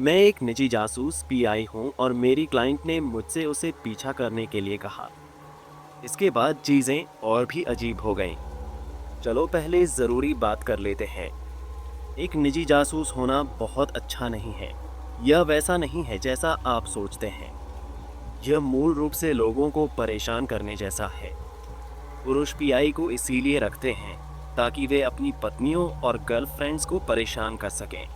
मैं एक निजी जासूस पीआई हूँ और मेरी क्लाइंट ने मुझसे उसे पीछा करने के लिए कहा। इसके बाद चीजें और भी अजीब हो गईं। चलो पहले जरूरी बात कर लेते हैं। एक निजी जासूस होना बहुत अच्छा नहीं है। यह वैसा नहीं है जैसा आप सोचते हैं। यह मूल रूप से लोगों को परेशान करने जैसा है। पुरुष पीआई को इसीलिए रखते हैं ताकि वे अपनी पत्नियों और गर्लफ्रेंड्स को परेशान कर सकें।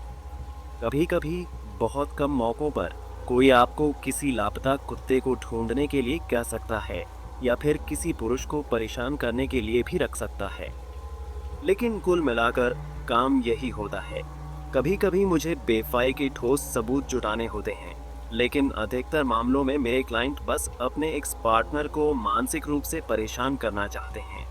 कभी कभी बहुत कम मौकों पर कोई आपको किसी लापता कुत्ते को ढूंढने के लिए कह सकता है या फिर किसी पुरुष को परेशान करने के लिए भी रख सकता है। लेकिन कुल मिलाकर काम यही होता है। कभी कभी मुझे बेफाई के ठोस सबूत जुटाने होते हैं, लेकिन अधिकतर मामलों में मेरे क्लाइंट बस अपने एक्स पार्टनर को मानसिक रूप से परेशान करना चाहते हैं।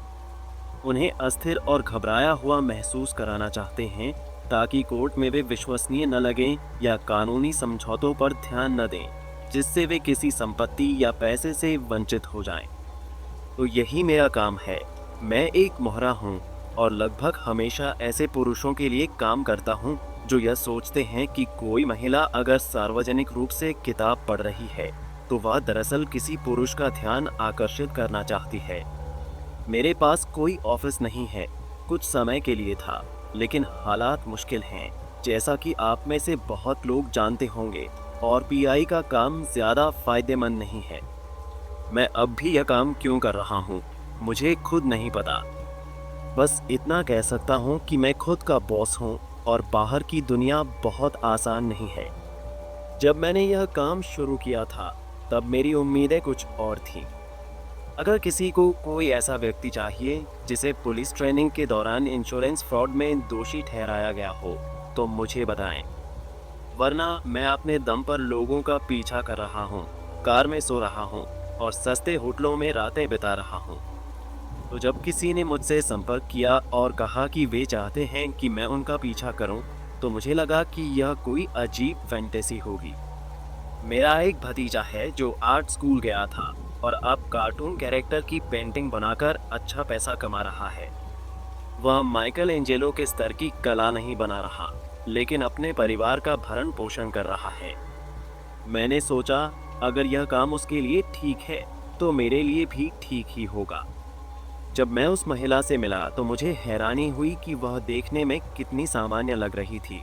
उन्हें अस्थिर और घबराया हुआ महसूस कराना चाहते हैं ताकि कोर्ट में वे विश्वसनीय न लगें या कानूनी समझौतों पर ध्यान न दें, जिससे वे किसी संपत्ति या पैसे से वंचित हो जाएं। तो यही मेरा काम है। मैं एक मोहरा हूँ और लगभग हमेशा ऐसे पुरुषों के लिए काम करता हूँ जो यह सोचते हैं कि कोई महिला अगर सार्वजनिक रूप से किताब पढ़ रही है तो वह दरअसल किसी पुरुष का ध्यान आकर्षित करना चाहती है। मेरे पास कोई ऑफिस नहीं है, कुछ समय के लिए था, लेकिन हालात मुश्किल हैं, जैसा कि आप में से बहुत लोग जानते होंगे, और पीआई का काम ज़्यादा फायदेमंद नहीं है। मैं अब भी यह काम क्यों कर रहा हूँ, मुझे खुद नहीं पता। बस इतना कह सकता हूँ कि मैं खुद का बॉस हूँ और बाहर की दुनिया बहुत आसान नहीं है। जब मैंने यह काम शुरू किया था, तब मेरी उम्मीदें कुछ और थीं। अगर किसी को कोई ऐसा व्यक्ति चाहिए जिसे पुलिस ट्रेनिंग के दौरान इंश्योरेंस फ्रॉड में दोषी ठहराया गया हो, तो मुझे बताएं। वरना मैं अपने दम पर लोगों का पीछा कर रहा हूँ, कार में सो रहा हूँ और सस्ते होटलों में रातें बिता रहा हूँ। तो जब किसी ने मुझसे संपर्क किया और कहा कि वे चाहते हैं कि मैं उनका पीछा करूं, तो मुझे लगा कि यह कोई अजीब फैंटेसी होगी। मेरा एक भतीजा है जो आर्ट स्कूल गया था और अब कार्टून कैरेक्टर की पेंटिंग बनाकर अच्छा पैसा कमा रहा है। वह माइकल एंजेलो के स्तर की कला नहीं बना रहा, लेकिन अपने परिवार का भरण पोषण कर रहा है। मैंने सोचा अगर यह काम उसके लिए ठीक है तो मेरे लिए भी ठीक ही होगा। जब मैं उस महिला से मिला तो मुझे हैरानी हुई कि वह देखने में कितनी सामान्य लग रही थी।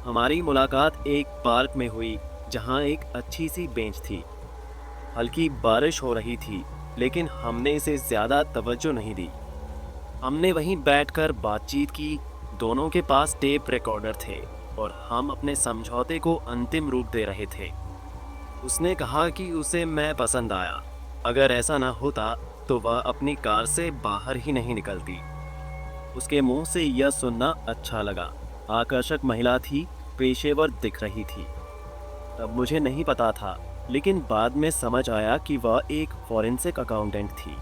हमारी मुलाकात एक पार्क में हुई जहां एक अच्छी सी बेंच थी। हल्की बारिश हो रही थी, लेकिन हमने इसे ज़्यादा तवज्जो नहीं दी। हमने वहीं बैठकर बातचीत की। दोनों के पास टेप रिकॉर्डर थे और हम अपने समझौते को अंतिम रूप दे रहे थे। उसने कहा कि उसे मैं पसंद आया। अगर ऐसा ना होता तो वह अपनी कार से बाहर ही नहीं निकलती। उसके मुंह से यह सुनना अच्छा लगा। आकर्षक महिला थी, पेशेवर दिख रही थी। तब मुझे नहीं पता था, लेकिन बाद में समझ आया कि वह एक फॉरेंसिक अकाउंटेंट थी।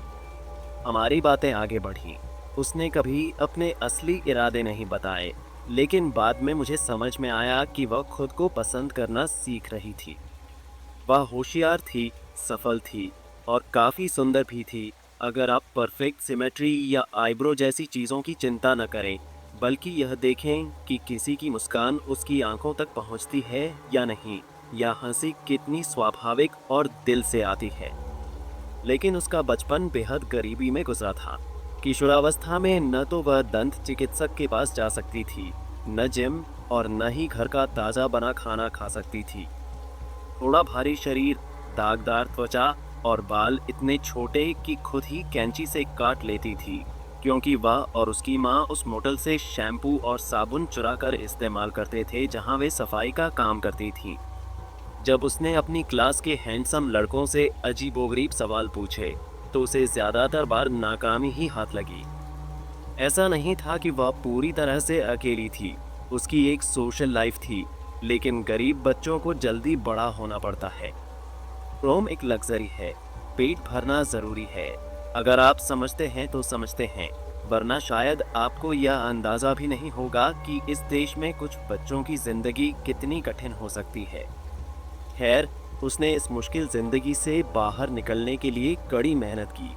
हमारी बातें आगे बढ़ीं। उसने कभी अपने असली इरादे नहीं बताए, लेकिन बाद में मुझे समझ में आया कि वह खुद को पसंद करना सीख रही थी। वह होशियार थी, सफल थी और काफ़ी सुंदर भी थी। अगर आप परफेक्ट सिमेट्री या आईब्रो जैसी चीज़ों की चिंता न करें, बल्कि यह देखें कि किसी की मुस्कान उसकी आंखों तक पहुंचती है या नहीं, या हंसी कितनी स्वाभाविक और दिल से आती है। लेकिन उसका बचपन बेहद गरीबी में गुजरा था। किशोरावस्था में न तो वह दंत चिकित्सक के पास जा सकती थी, न जिम, और न ही घर का ताज़ा बना खाना खा सकती थी। थोड़ा भारी शरीर, दागदार त्वचा और बाल इतने छोटे कि खुद ही कैंची से काट लेती थी, क्योंकि वह और उसकी माँ उस मोटल से शैम्पू और साबुन चुरा कर इस्तेमाल करते थे जहाँ वे सफाई का काम करती थीं। जब उसने अपनी क्लास के हैंडसम लड़कों से अजीबोगरीब सवाल पूछे तो उसे ज़्यादातर बार नाकामी ही हाथ लगी। ऐसा नहीं था कि वह पूरी तरह से अकेली थी। उसकी एक सोशल लाइफ थी, लेकिन गरीब बच्चों को जल्दी बड़ा होना पड़ता है। प्रोम एक लग्जरी है, पेट भरना ज़रूरी है। अगर आप समझते हैं तो समझते हैं, वरना शायद आपको यह अंदाज़ा भी नहीं होगा कि इस देश में कुछ बच्चों की ज़िंदगी कितनी कठिन हो सकती है। खैर, उसने इस मुश्किल ज़िंदगी से बाहर निकलने के लिए कड़ी मेहनत की,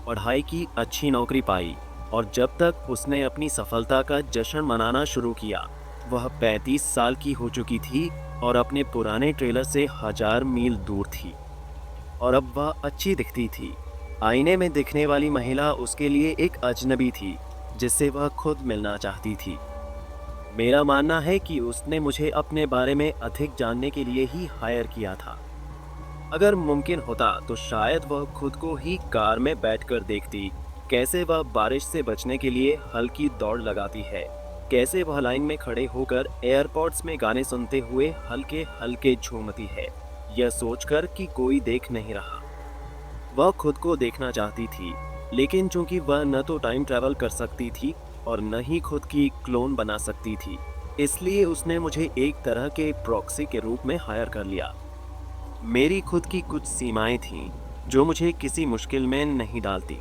पढ़ाई की, अच्छी नौकरी पाई, और जब तक उसने अपनी सफलता का जश्न मनाना शुरू किया, वह 35 साल की हो चुकी थी और अपने पुराने ट्रेलर से 1000 मील दूर थी। और अब वह अच्छी दिखती थी। आईने में दिखने वाली महिला उसके लिए एक अजनबी थी, जिससे वह खुद मिलना चाहती थी। मेरा मानना है कि उसने मुझे अपने बारे में अधिक जानने के लिए ही हायर किया था। अगर मुमकिन होता तो शायद वह खुद को ही कार में बैठकर देखती, कैसे वह बारिश से बचने के लिए हल्की दौड़ लगाती है, कैसे वह लाइन में खड़े होकर एयरपोर्ट्स में गाने सुनते हुए हल्के हल्के झूमती है, यह सोचकर कि कोई देख नहीं रहा। वह खुद को देखना चाहती थी, लेकिन चूंकि वह न तो टाइम ट्रैवल कर सकती थी और न ही खुद की क्लोन बना सकती थी, इसलिए उसने मुझे एक तरह के प्रॉक्सी के रूप में हायर कर लिया। मेरी खुद की कुछ सीमाएं थीं, जो मुझे किसी मुश्किल में नहीं डालती।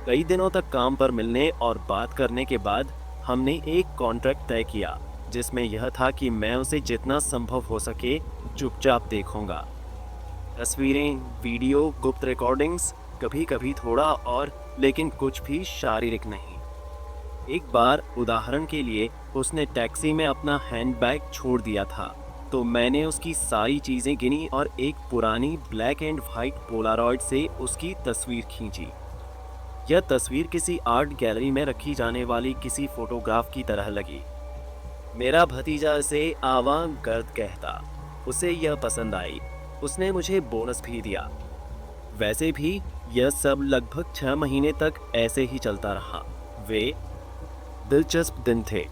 कई दिनों तक काम पर मिलने और बात करने के बाद हमने एक कॉन्ट्रैक्ट तय किया, जिसमें यह था कि मैं उसे जितना संभव हो सके चुपचाप देखूंगा। तस्वीरें, वीडियो, गुप्त रिकॉर्डिंग्स, कभी कभी थोड़ा और, लेकिन कुछ भी शारीरिक नहीं। एक बार उदाहरण के लिए उसने टैक्सी में अपना हैंडबैग छोड़ दिया था, तो मैंने उसकी सारी चीज़ें गिनी और एक पुरानी ब्लैक एंड वाइट पोलारॉइड से उसकी तस्वीर खींची। यह तस्वीर किसी आर्ट गैलरी में रखी जाने वाली किसी फोटोग्राफ की तरह लगी। मेरा भतीजा इसे आवाम गर्द कहता। उसे यह पसंद आई। उसने मुझे बोनस भी दिया। वैसे भी यह सब लगभग 6 महीने तक ऐसे ही चलता रहा। वे दिलचस्प दिन थे।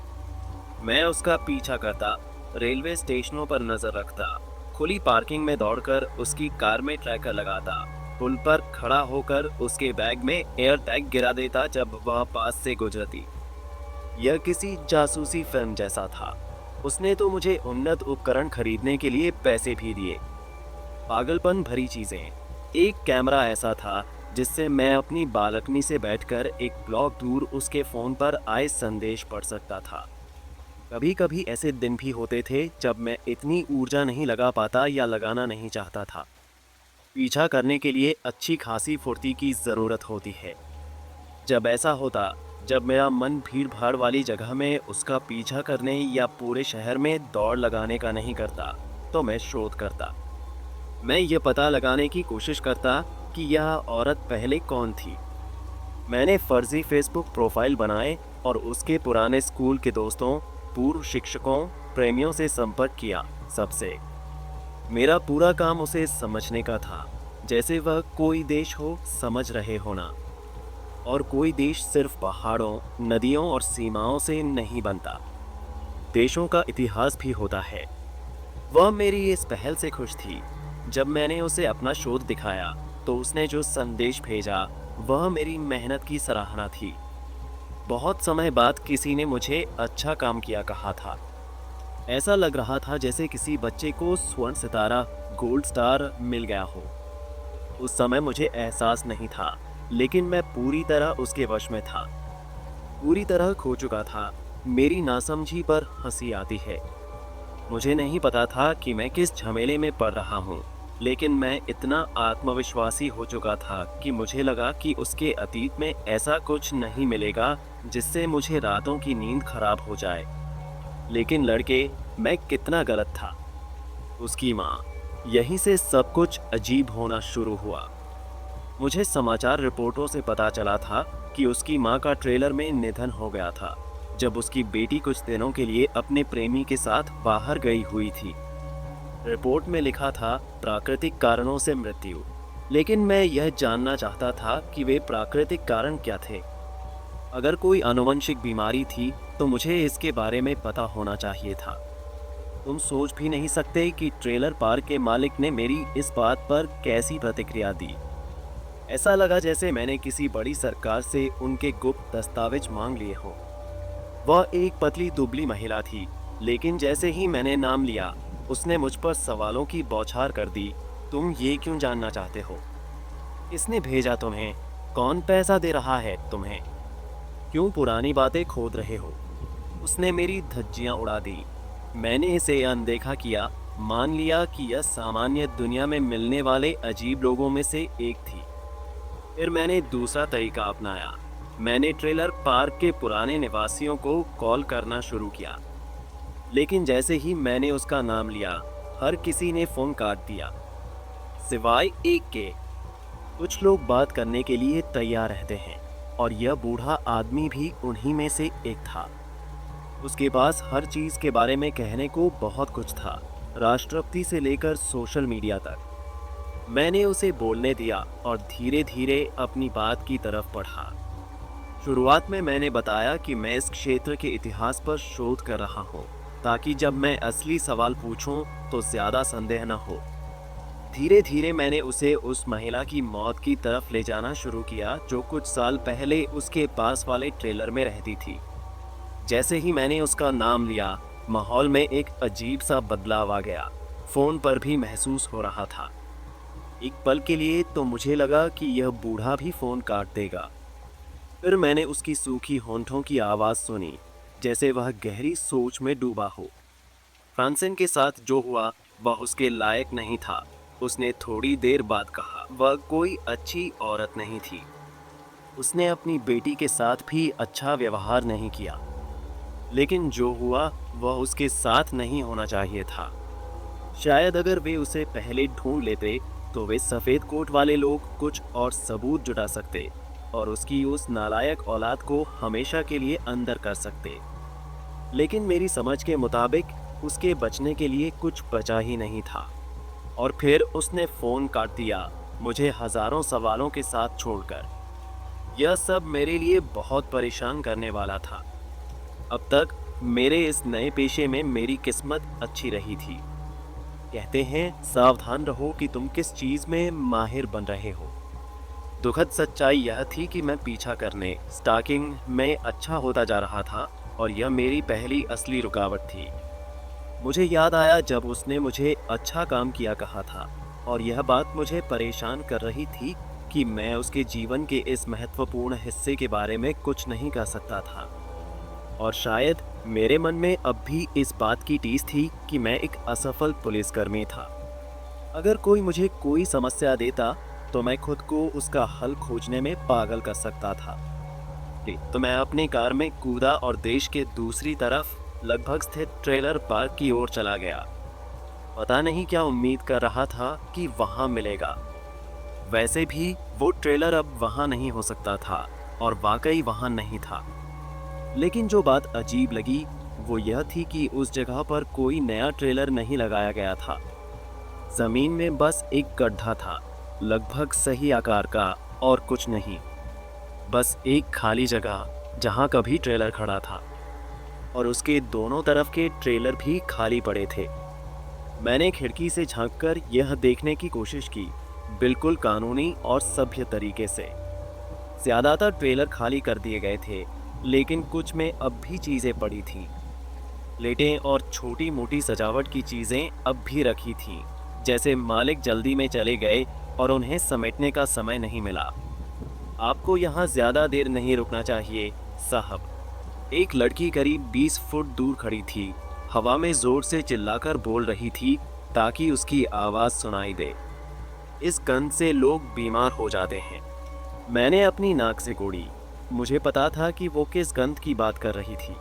मैं उसका पीछा करता, रेलवे स्टेशनों पर नजर रखता, खुली पार्किंग में दौड़कर उसकी कार में ट्रैकर लगाता, पुल पर खड़ा होकर उसके बैग में एयर टैग गिरा देता जब वह पास से गुजरती। यह किसी जासूसी फिल्म जैसा था। उसने तो मुझे उन्नत उपकरण खरीदने के लिए पैसे भी दिए। पागलपन भरी चीजें। एक कैमरा ऐसा था जिससे मैं अपनी बालकनी से बैठकर एक ब्लॉक दूर उसके फोन पर आए संदेश पढ़ सकता था। कभी कभी ऐसे दिन भी होते थे जब मैं इतनी ऊर्जा नहीं लगा पाता या लगाना नहीं चाहता था। पीछा करने के लिए अच्छी खासी फुर्ती की ज़रूरत होती है। जब ऐसा होता, जब मेरा मन भीड़ भाड़ वाली जगह में उसका पीछा करने या पूरे शहर में दौड़ लगाने का नहीं करता, तो मैं शोध करता। मैं ये पता लगाने की कोशिश करता कि यह औरत पहले कौन थी। मैंने फर्जी फेसबुक प्रोफाइल बनाए और उसके पुराने स्कूल के दोस्तों, पूर्व शिक्षकों, प्रेमियों से संपर्क किया। सबसे मेरा पूरा काम उसे समझने का था, जैसे वह कोई देश हो समझ रहे होना। और कोई देश सिर्फ पहाड़ों, नदियों और सीमाओं से नहीं बनता। देशों का इतिहास भी होता है। वह मेरी इस पहल से खुश थी। जब मैंने उसे अपना शोध दिखाया तो उसने जो संदेश भेजा वह मेरी मेहनत की सराहना थी। बहुत समय बाद किसी ने मुझे अच्छा काम किया कहा था। ऐसा लग रहा था जैसे किसी बच्चे को स्वर्ण सितारा, गोल्ड स्टार मिल गया हो। उस समय मुझे एहसास नहीं था, लेकिन मैं पूरी तरह उसके वश में था। पूरी तरह खो चुका था। मेरी नासमझी पर हंसी आती है। मुझे नहीं पता था कि मैं किस झमेले में पड़ रहा हूँ, लेकिन मैं इतना आत्मविश्वासी हो चुका था कि मुझे लगा कि उसके अतीत में ऐसा कुछ नहीं मिलेगा जिससे मुझे रातों की नींद खराब हो जाए। लेकिन लड़के, मैं कितना गलत था। उसकी माँ, यहीं से सब कुछ अजीब होना शुरू हुआ। मुझे समाचार रिपोर्टों से पता चला था कि उसकी माँ का ट्रेलर में निधन हो गया था जब उसकी बेटी कुछ दिनों के लिए अपने प्रेमी के साथ बाहर गई हुई थी। रिपोर्ट में लिखा था प्राकृतिक कारणों से मृत्यु, लेकिन मैं यह जानना चाहता था कि वे प्राकृतिक कारण क्या थे। अगर कोई आनुवंशिक बीमारी थी तो मुझे इसके बारे में पता होना चाहिए था। तुम सोच भी नहीं सकते कि ट्रेलर पार्क के मालिक ने मेरी इस बात पर कैसी प्रतिक्रिया दी। ऐसा लगा जैसे मैंने किसी बड़ी सरकार से उनके गुप्त दस्तावेज मांग लिए हों। वह एक पतली दुबली महिला थी, लेकिन जैसे ही मैंने नाम लिया उसने मुझ पर सवालों की बौछार कर दी। तुम ये क्यों जानना चाहते हो? किसने भेजा तुम्हें? कौन पैसा दे रहा है तुम्हें? क्यों पुरानी बातें खोद रहे हो? उसने मेरी धज्जियां उड़ा दी। मैंने इसे अनदेखा किया, मान लिया कि यह सामान्य दुनिया में मिलने वाले अजीब लोगों में से एक थी। फिर मैंने दूसरा तरीका अपनाया। मैंने ट्रेलर पार्क के पुराने निवासियों को कॉल करना शुरू किया। लेकिन जैसे ही मैंने उसका नाम लिया, हर किसी ने फोन काट दिया, सिवाय एक के। कुछ लोग बात करने के लिए तैयार रहते हैं, और यह बूढ़ा आदमी भी उन्हीं में से एक था। उसके पास हर चीज के बारे में कहने को बहुत कुछ था, राष्ट्रपति से लेकर सोशल मीडिया तक। मैंने उसे बोलने दिया और धीरे धीरे अपनी बात की तरफ बढ़ा। शुरुआत में मैंने बताया कि मैं इस क्षेत्र के इतिहास पर शोध कर रहा हूँ, ताकि जब मैं असली सवाल पूछूं तो ज्यादा संदेह न हो। धीरे धीरे मैंने उसे उस महिला की मौत की तरफ ले जाना शुरू किया, जो कुछ साल पहले उसके पास वाले ट्रेलर में रहती थी। जैसे ही मैंने उसका नाम लिया, माहौल में एक अजीब सा बदलाव आ गया। फोन पर भी महसूस हो रहा था। एक पल के लिए तो मुझे लगा कि यह बूढ़ा भी फोन काट देगा। फिर मैंने उसकी सूखी होंठों की आवाज़ सुनी, जैसे वह गहरी सोच में डूबा हो। फ्रांसिन के साथ जो हुआ वह उसके लायक नहीं था, उसने थोड़ी देर बाद कहा। वह कोई अच्छी औरत नहीं थी। उसने अपनी बेटी के साथ भी अच्छा व्यवहार नहीं किया। लेकिन जो हुआ वह उसके साथ नहीं होना चाहिए था। शायद अगर वे उसे पहले ढूंढ लेते तो वे सफ़ेद कोट वाले लोग कुछ और सबूत जुटा सकते और उसकी उस नालायक औलाद को हमेशा के लिए अंदर कर सकते। लेकिन मेरी समझ के मुताबिक उसके बचने के लिए कुछ बचा ही नहीं था। और फिर उसने फ़ोन काट दिया, मुझे हज़ारों सवालों के साथ छोड़कर। यह सब मेरे लिए बहुत परेशान करने वाला था। अब तक मेरे इस नए पेशे में मेरी किस्मत अच्छी रही थी। कहते हैं सावधान रहो कि तुम किस चीज़ में माहिर बन रहे हो। दुखद सच्चाई यह थी कि मैं पीछा करने, स्टॉकिंग में अच्छा होता जा रहा था, और यह मेरी पहली असली रुकावट थी। मुझे याद आया जब उसने मुझे अच्छा काम किया कहा था, और यह बात मुझे परेशान कर रही थी कि मैं उसके जीवन के इस महत्वपूर्ण हिस्से के बारे में कुछ नहीं कर सकता था। और शायद मेरे मन में अब भी इस बात की टीस थी कि मैं एक असफल पुलिसकर्मी था। अगर कोई मुझे कोई समस्या देता तो मैं खुद को उसका हल खोजने में पागल कर सकता था। तो मैं अपनी कार में कूदा और देश के दूसरी तरफ लगभग स्थित ट्रेलर पार्क की ओर चला गया। पता नहीं क्या उम्मीद कर रहा था कि वहां मिलेगा। वैसे भी वो ट्रेलर अब वहां नहीं हो सकता था, और वाकई वहां नहीं था। लेकिन जो बात अजीब लगी वो यह थी कि उस जगह पर कोई नया ट्रेलर नहीं लगाया गया था। जमीन में बस एक गड्ढा था, लगभग सही आकार का, और कुछ नहीं। बस एक खाली जगह जहां कभी ट्रेलर खड़ा था, और उसके दोनों तरफ के ट्रेलर भी खाली पड़े थे। मैंने खिड़की से झांककर यह देखने की कोशिश की, बिल्कुल कानूनी और सभ्य तरीके से। ज़्यादातर ट्रेलर खाली कर दिए गए थे, लेकिन कुछ में अब भी चीज़ें पड़ी थीं। प्लेटें और छोटी मोटी सजावट की चीज़ें अब भी रखी थीं, जैसे मालिक जल्दी में चले गए और उन्हें समेटने का समय नहीं मिला। आपको यहाँ ज़्यादा देर नहीं रुकना चाहिए साहब। एक लड़की करीब 20 फुट दूर खड़ी थी, हवा में ज़ोर से चिल्लाकर बोल रही थी ताकि उसकी आवाज़ सुनाई दे। इस गंध से लोग बीमार हो जाते हैं। मैंने अपनी नाक से कोड़ी। मुझे पता था कि वो किस गंध की बात कर रही थी।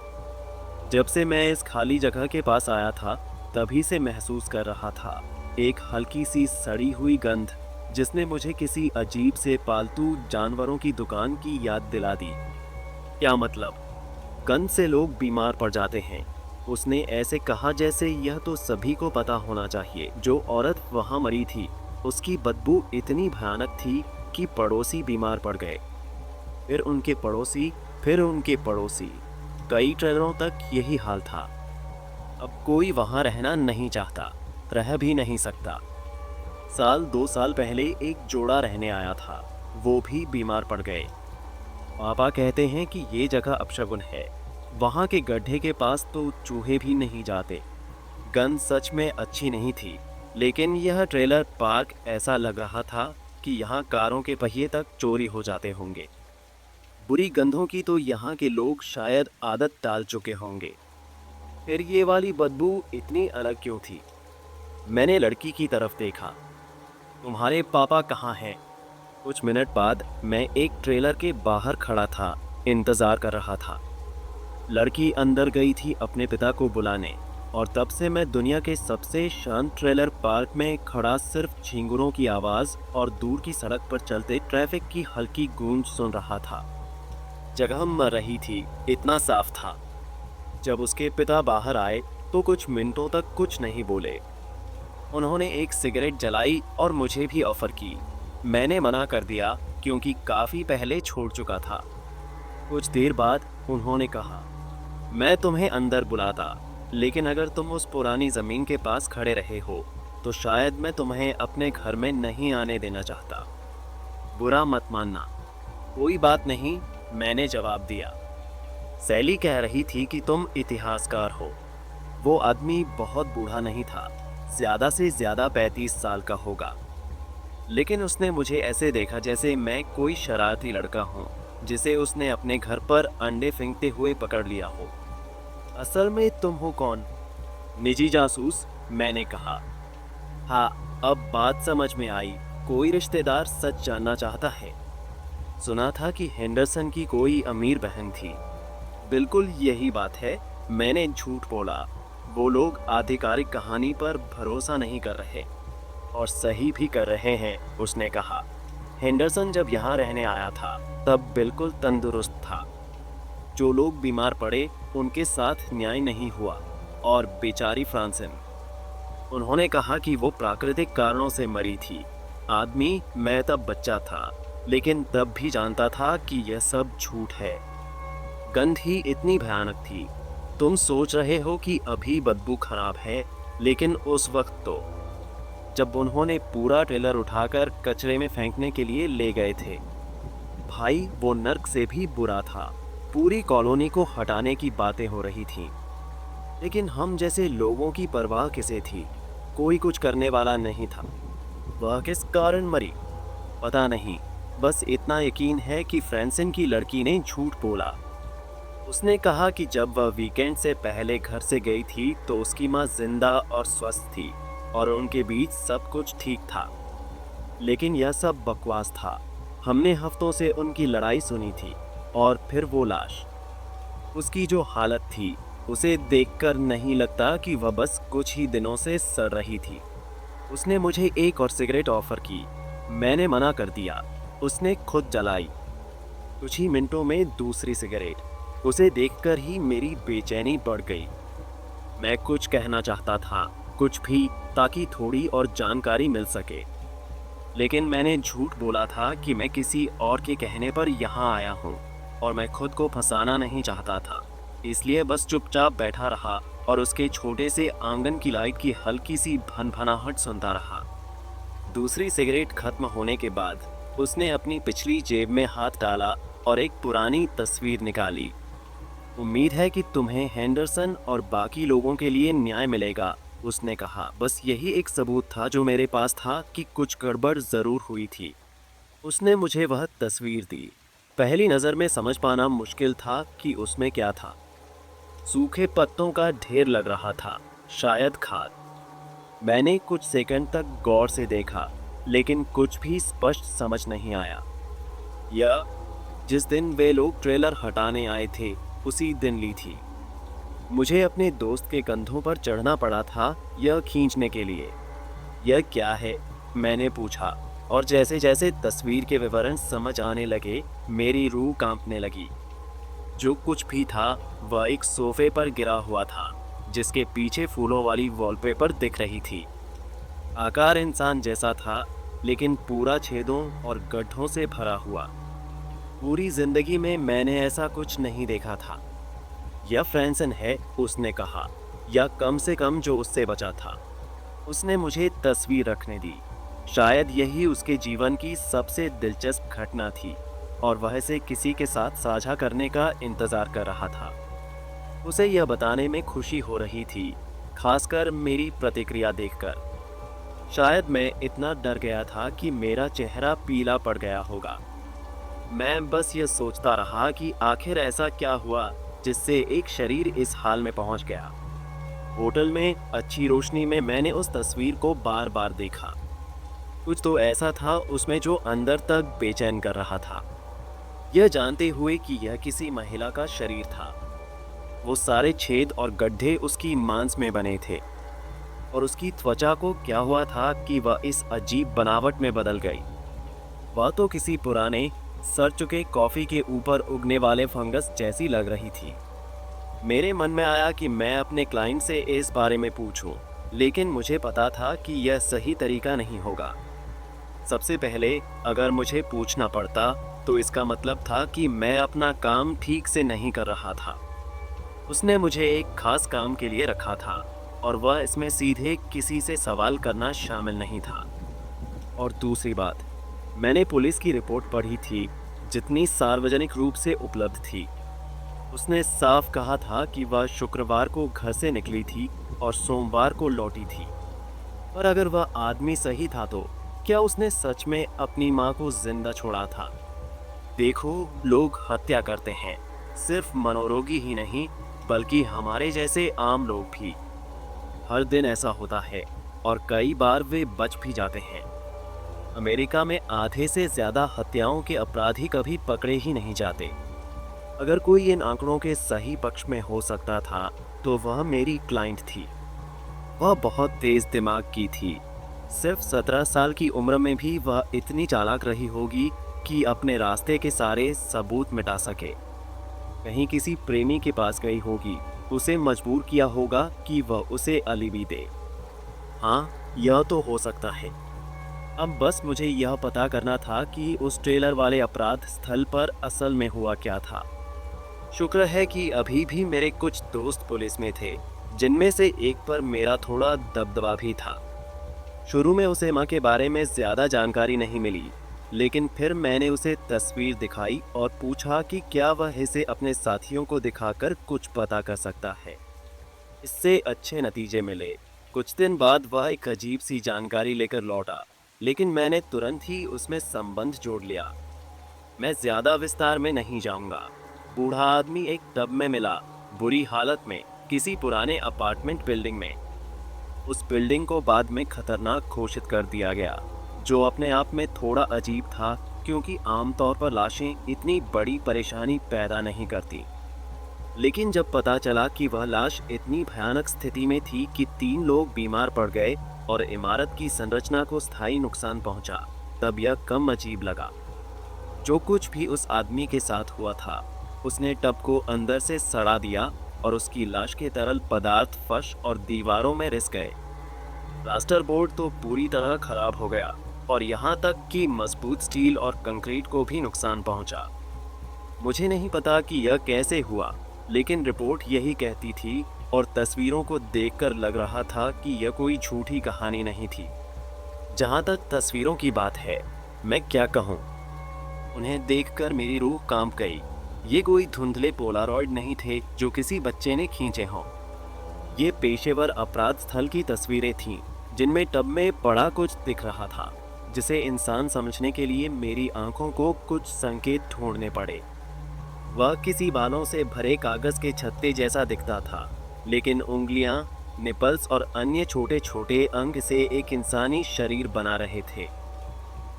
जब से मैं इस खाली जगह के पास आया था, तभी से महसूस कर रहा था एक हल्की सी सड़ी हुई गंध, जिसने मुझे किसी अजीब से पालतू जानवरों की दुकान की याद दिला दी। क्या मतलब? गंध से लोग बीमार पड़ जाते हैं। उसने ऐसे कहा जैसे यह तो सभी को पता होना चाहिए। जो औरत वहां मरी थी, उसकी बदबू इतनी भयानक थी कि पड़ोसी बीमार पड़ गए। फिर उनके पड़ोसी, फिर उनके पड़ोसी। कई ट्रेलरों तक यही हाल था। अब कोई वहां रहना नहीं चाहता, रह भी नहीं सकता। 2 साल पहले एक जोड़ा रहने आया था, वो भी बीमार पड़ गए। पापा कहते हैं कि ये जगह अपशगुन है। वहाँ के गड्ढे के पास तो चूहे भी नहीं जाते। गंध सच में अच्छी नहीं थी, लेकिन यह ट्रेलर पार्क ऐसा लग रहा था कि यहाँ कारों के पहिए तक चोरी हो जाते होंगे। बुरी गंधों की तो यहाँ के लोग शायद आदत डाल चुके होंगे। फिर ये वाली बदबू इतनी अलग क्यों थी? मैंने लड़की की तरफ देखा। तुम्हारे पापा कहाँ हैं? कुछ मिनट बाद मैं एक ट्रेलर के बाहर खड़ा था, इंतज़ार कर रहा था। लड़की अंदर गई थी अपने पिता को बुलाने। और तब से मैं दुनिया के सबसे शांत ट्रेलर पार्क में खड़ा सिर्फ झींगुरों की आवाज़ और दूर की सड़क पर चलते ट्रैफिक की हल्की गूंज सुन रहा था। जगह मर रही थी, इतना साफ था। जब उसके पिता बाहर आए तो कुछ मिनटों तक कुछ नहीं बोले। उन्होंने एक सिगरेट जलाई और मुझे भी ऑफर की। मैंने मना कर दिया क्योंकि काफ़ी पहले छोड़ चुका था। कुछ देर बाद उन्होंने कहा, मैं तुम्हें अंदर बुलाता, लेकिन अगर तुम उस पुरानी ज़मीन के पास खड़े रहे हो तो शायद मैं तुम्हें अपने घर में नहीं आने देना चाहता। बुरा मत मानना। कोई बात नहीं, मैंने जवाब दिया। सैली कह रही थी कि तुम इतिहासकार हो। वो आदमी बहुत बूढ़ा नहीं था, ज़्यादा से ज़्यादा 35 साल का होगा, लेकिन उसने मुझे ऐसे देखा जैसे मैं कोई शरारती लड़का हूँ जिसे उसने अपने घर पर अंडे फेंकते हुए पकड़ लिया हो। असल में तुम हो कौन? निजी जासूस, मैंने कहा। हाँ, अब बात समझ में आई। कोई रिश्तेदार सच जानना चाहता है। सुना था कि हेंडरसन की कोई अमीर बहन थी। बिल्कुल यही बात है, मैंने झूठ बोला। वो लोग आधिकारिक कहानी पर भरोसा नहीं कर रहे और सही भी कर रहे हैं, उसने कहा। हेंडरसन जब यहाँ रहने आया था तब बिल्कुल तंदुरुस्त था। जो लोग बीमार पड़े उनके साथ न्याय नहीं हुआ। और बेचारी फ्रांसिन, उन्होंने कहा कि वो प्राकृतिक कारणों से मरी थी। आदमी, मैं तब बच्चा था, लेकिन तब भी जानता था कि यह सब झूठ है। गंध ही इतनी भयानक थी। तुम सोच रहे हो कि अभी बदबू खराब है, लेकिन उस वक्त तो, जब उन्होंने पूरा ट्रेलर उठाकर कचरे में फेंकने के लिए ले गए थे, भाई वो नर्क से भी बुरा था। पूरी कॉलोनी को हटाने की बातें हो रही थीं, लेकिन हम जैसे लोगों की परवाह किसे थी? कोई कुछ करने वाला नहीं था। वह किस कारण मरी पता नहीं, बस इतना यकीन है कि फ्रांसिन की लड़की ने झूठ बोला। उसने कहा कि जब वह वीकेंड से पहले घर से गई थी तो उसकी माँ जिंदा और स्वस्थ थी और उनके बीच सब कुछ ठीक था। लेकिन यह सब बकवास था। हमने हफ्तों से उनकी लड़ाई सुनी थी और फिर वो लाश, उसकी जो हालत थी, उसे देखकर नहीं लगता कि वह बस कुछ ही दिनों से सड़ रही थी। उसने मुझे एक और सिगरेट ऑफर की। मैंने मना कर दिया। उसने खुद जलाई। कुछ ही मिनटों में दूसरी सिगरेट। उसे देखकर ही मेरी बेचैनी बढ़ गई। मैं कुछ कहना चाहता था, कुछ भी, ताकि थोड़ी और जानकारी मिल सके, लेकिन मैंने झूठ बोला था कि मैं किसी और के कहने पर यहाँ आया हूँ और मैं खुद को फंसाना नहीं चाहता था। इसलिए बस चुपचाप बैठा रहा और उसके छोटे से आंगन की लाइट की हल्की सी भनभनाहट सुनता रहा। दूसरी सिगरेट खत्म होने के बाद उसने अपनी पिछली जेब में हाथ डाला और एक पुरानी तस्वीर निकाली। उम्मीद है कि तुम्हें हेंडरसन और बाकी लोगों के लिए न्याय मिलेगा, उसने कहा। बस यही एक सबूत था जो मेरे पास था कि कुछ गड़बड़ ज़रूर हुई थी। उसने मुझे वह तस्वीर दी। पहली नज़र में समझ पाना मुश्किल था कि उसमें क्या था। सूखे पत्तों का ढेर लग रहा था, शायद खाद। मैंने कुछ सेकंड तक गौर से देखा, लेकिन कुछ भी स्पष्ट समझ नहीं आया। यह जिस दिन वे लोग ट्रेलर हटाने आए थे उसी दिन ली थी। मुझे अपने दोस्त के कंधों पर चढ़ना पड़ा था यह खींचने के लिए। यह क्या है, मैंने पूछा, और जैसे जैसे तस्वीर के विवरण समझ आने लगे मेरी रूह कांपने लगी। जो कुछ भी था वह एक सोफे पर गिरा हुआ था जिसके पीछे फूलों वाली वॉलपेपर दिख रही थी। आकार इंसान जैसा था, लेकिन पूरा छेदों और गड्ढों से भरा हुआ। पूरी जिंदगी में मैंने ऐसा कुछ नहीं देखा था। यह फ्रांसिन है, उसने कहा, या कम से कम जो उससे बचा था। उसने मुझे तस्वीर रखने दी। शायद यही उसके जीवन की सबसे दिलचस्प घटना थी और वह इसे किसी के साथ साझा करने का इंतजार कर रहा था। उसे यह बताने में खुशी हो रही थी, खासकर मेरी प्रतिक्रिया देखकर। शायद मैं इतना डर गया था कि मेरा चेहरा पीला पड़ गया होगा। मैं बस यह सोचता रहा कि आखिर ऐसा क्या हुआ जिससे एक शरीर इस हाल में पहुंच गया। होटल में अच्छी रोशनी में मैंने उस तस्वीर को बार बार देखा। कुछ तो ऐसा था उसमें जो अंदर तक बेचैन कर रहा था, यह जानते हुए कि यह किसी महिला का शरीर था। वो सारे छेद और गड्ढे उसकी मांस में बने थे और उसकी त्वचा को क्या हुआ था कि वह इस अजीब बनावट में बदल गई। वह तो किसी पुराने सड़ चुके कॉफी के ऊपर उगने वाले फंगस जैसी लग रही थी। मेरे मन में आया कि मैं अपने क्लाइंट से इस बारे में पूछूं, लेकिन मुझे पता था कि यह सही तरीका नहीं होगा। सबसे पहले अगर मुझे पूछना पड़ता तो इसका मतलब था कि मैं अपना काम ठीक से नहीं कर रहा था। उसने मुझे एक खास काम के लिए रखा था और वह इसमें सीधे किसी से सवाल करना शामिल नहीं था। और दूसरी बात, मैंने पुलिस की रिपोर्ट पढ़ी थी जितनी सार्वजनिक रूप से उपलब्ध थी। उसने साफ कहा था कि वह शुक्रवार को घर से निकली थी और सोमवार को लौटी थी। पर अगर वह आदमी सही था तो क्या उसने सच में अपनी माँ को जिंदा छोड़ा था? देखो, लोग हत्या करते हैं, सिर्फ मनोरोगी ही नहीं बल्कि हमारे जैसे आम लोग भी। हर दिन ऐसा होता है और कई बार वे बच भी जाते हैं। अमेरिका में आधे से ज्यादा हत्याओं के अपराधी कभी पकड़े ही नहीं जाते। अगर कोई इन आंकड़ों के सही पक्ष में हो सकता था तो वह मेरी क्लाइंट थी। वह बहुत तेज दिमाग की थी। सिर्फ 17 साल की उम्र में भी वह इतनी चालाक रही होगी कि अपने रास्ते के सारे सबूत मिटा सके। कहीं किसी प्रेमी के पास गई होगी, उसे मजबूर किया होगा कि वह उसे अलविदा दे। हाँ, यह तो हो सकता है। अब बस मुझे यह पता करना था कि उस ट्रेलर वाले अपराध स्थल पर असल में हुआ क्या था। शुक्र है कि अभी भी मेरे कुछ दोस्त पुलिस में थे, जिनमें से एक पर मेरा थोड़ा दबदबा भी था। शुरू में उसे माँ के बारे में ज़्यादा जानकारी नहीं मिली, लेकिन फिर मैंने उसे तस्वीर दिखाई और पूछा कि क्या वह इसे अपने साथियों को दिखाकर कुछ पता कर सकता है। इससे अच्छे नतीजे मिले। कुछ दिन बाद वह एक अजीब सी जानकारी लेकर लौटा, लेकिन मैंने तुरंत ही उसमें संबंध जोड़ लिया। मैं ज़्यादा विस्तार में नहीं जाऊंगा। बूढ़ा आदमी एक टब में मिला, बुरी हालत में, किसी पुराने अपार्टमेंट बिल्डिंग में। उस बिल्डिंग को बाद में खतरनाक घोषित कर दिया गया, जो अपने आप में थोड़ा अजीब था क्योंकि आमतौर पर लाशें इतनी बड़ी परेशानी पैदा नहीं करती। लेकिन जब पता चला कि वह लाश इतनी भयानक स्थिति में थी कि 3 लोग बीमार पड़ गए और इमारत की संरचना को स्थायी नुकसान पहुंचा, तब यह कम अजीब लगा। जो कुछ भी उस आदमी के साथ हुआ था, उसने टब को अंदर से सड़ा दिया और उसकी लाश के तरल पदार्थ फर्श और दीवारों में रिस गए। प्लास्टर बोर्ड तो पूरी तरह खराब हो गया और यहाँ तक कि मजबूत स्टील और कंक्रीट को भी नुकसान पहुंचा। मुझे नहीं पता कि यह कैसे हुआ, लेकिन रिपोर्ट यही कहती थी और तस्वीरों को देखकर लग रहा था कि यह कोई झूठी कहानी नहीं थी। जहाँ तक तस्वीरों की बात है, मैं क्या कहूँ, उन्हें देखकर मेरी रूह कांप गई। ये कोई धुंधले पोलारॉइड नहीं थे जो किसी बच्चे ने खींचे हों। ये पेशेवर अपराध स्थल की तस्वीरें थीं, जिनमें टब में बड़ा कुछ दिख रहा था, जिसे इंसान समझने के लिए मेरी आंखों को कुछ संकेत ढूंढने पड़े। वह किसी बालों से भरे कागज के छत्ते जैसा दिखता था, लेकिन उंगलियां, निपल्स और अन्य छोटे छोटे अंग से एक इंसानी शरीर बना रहे थे।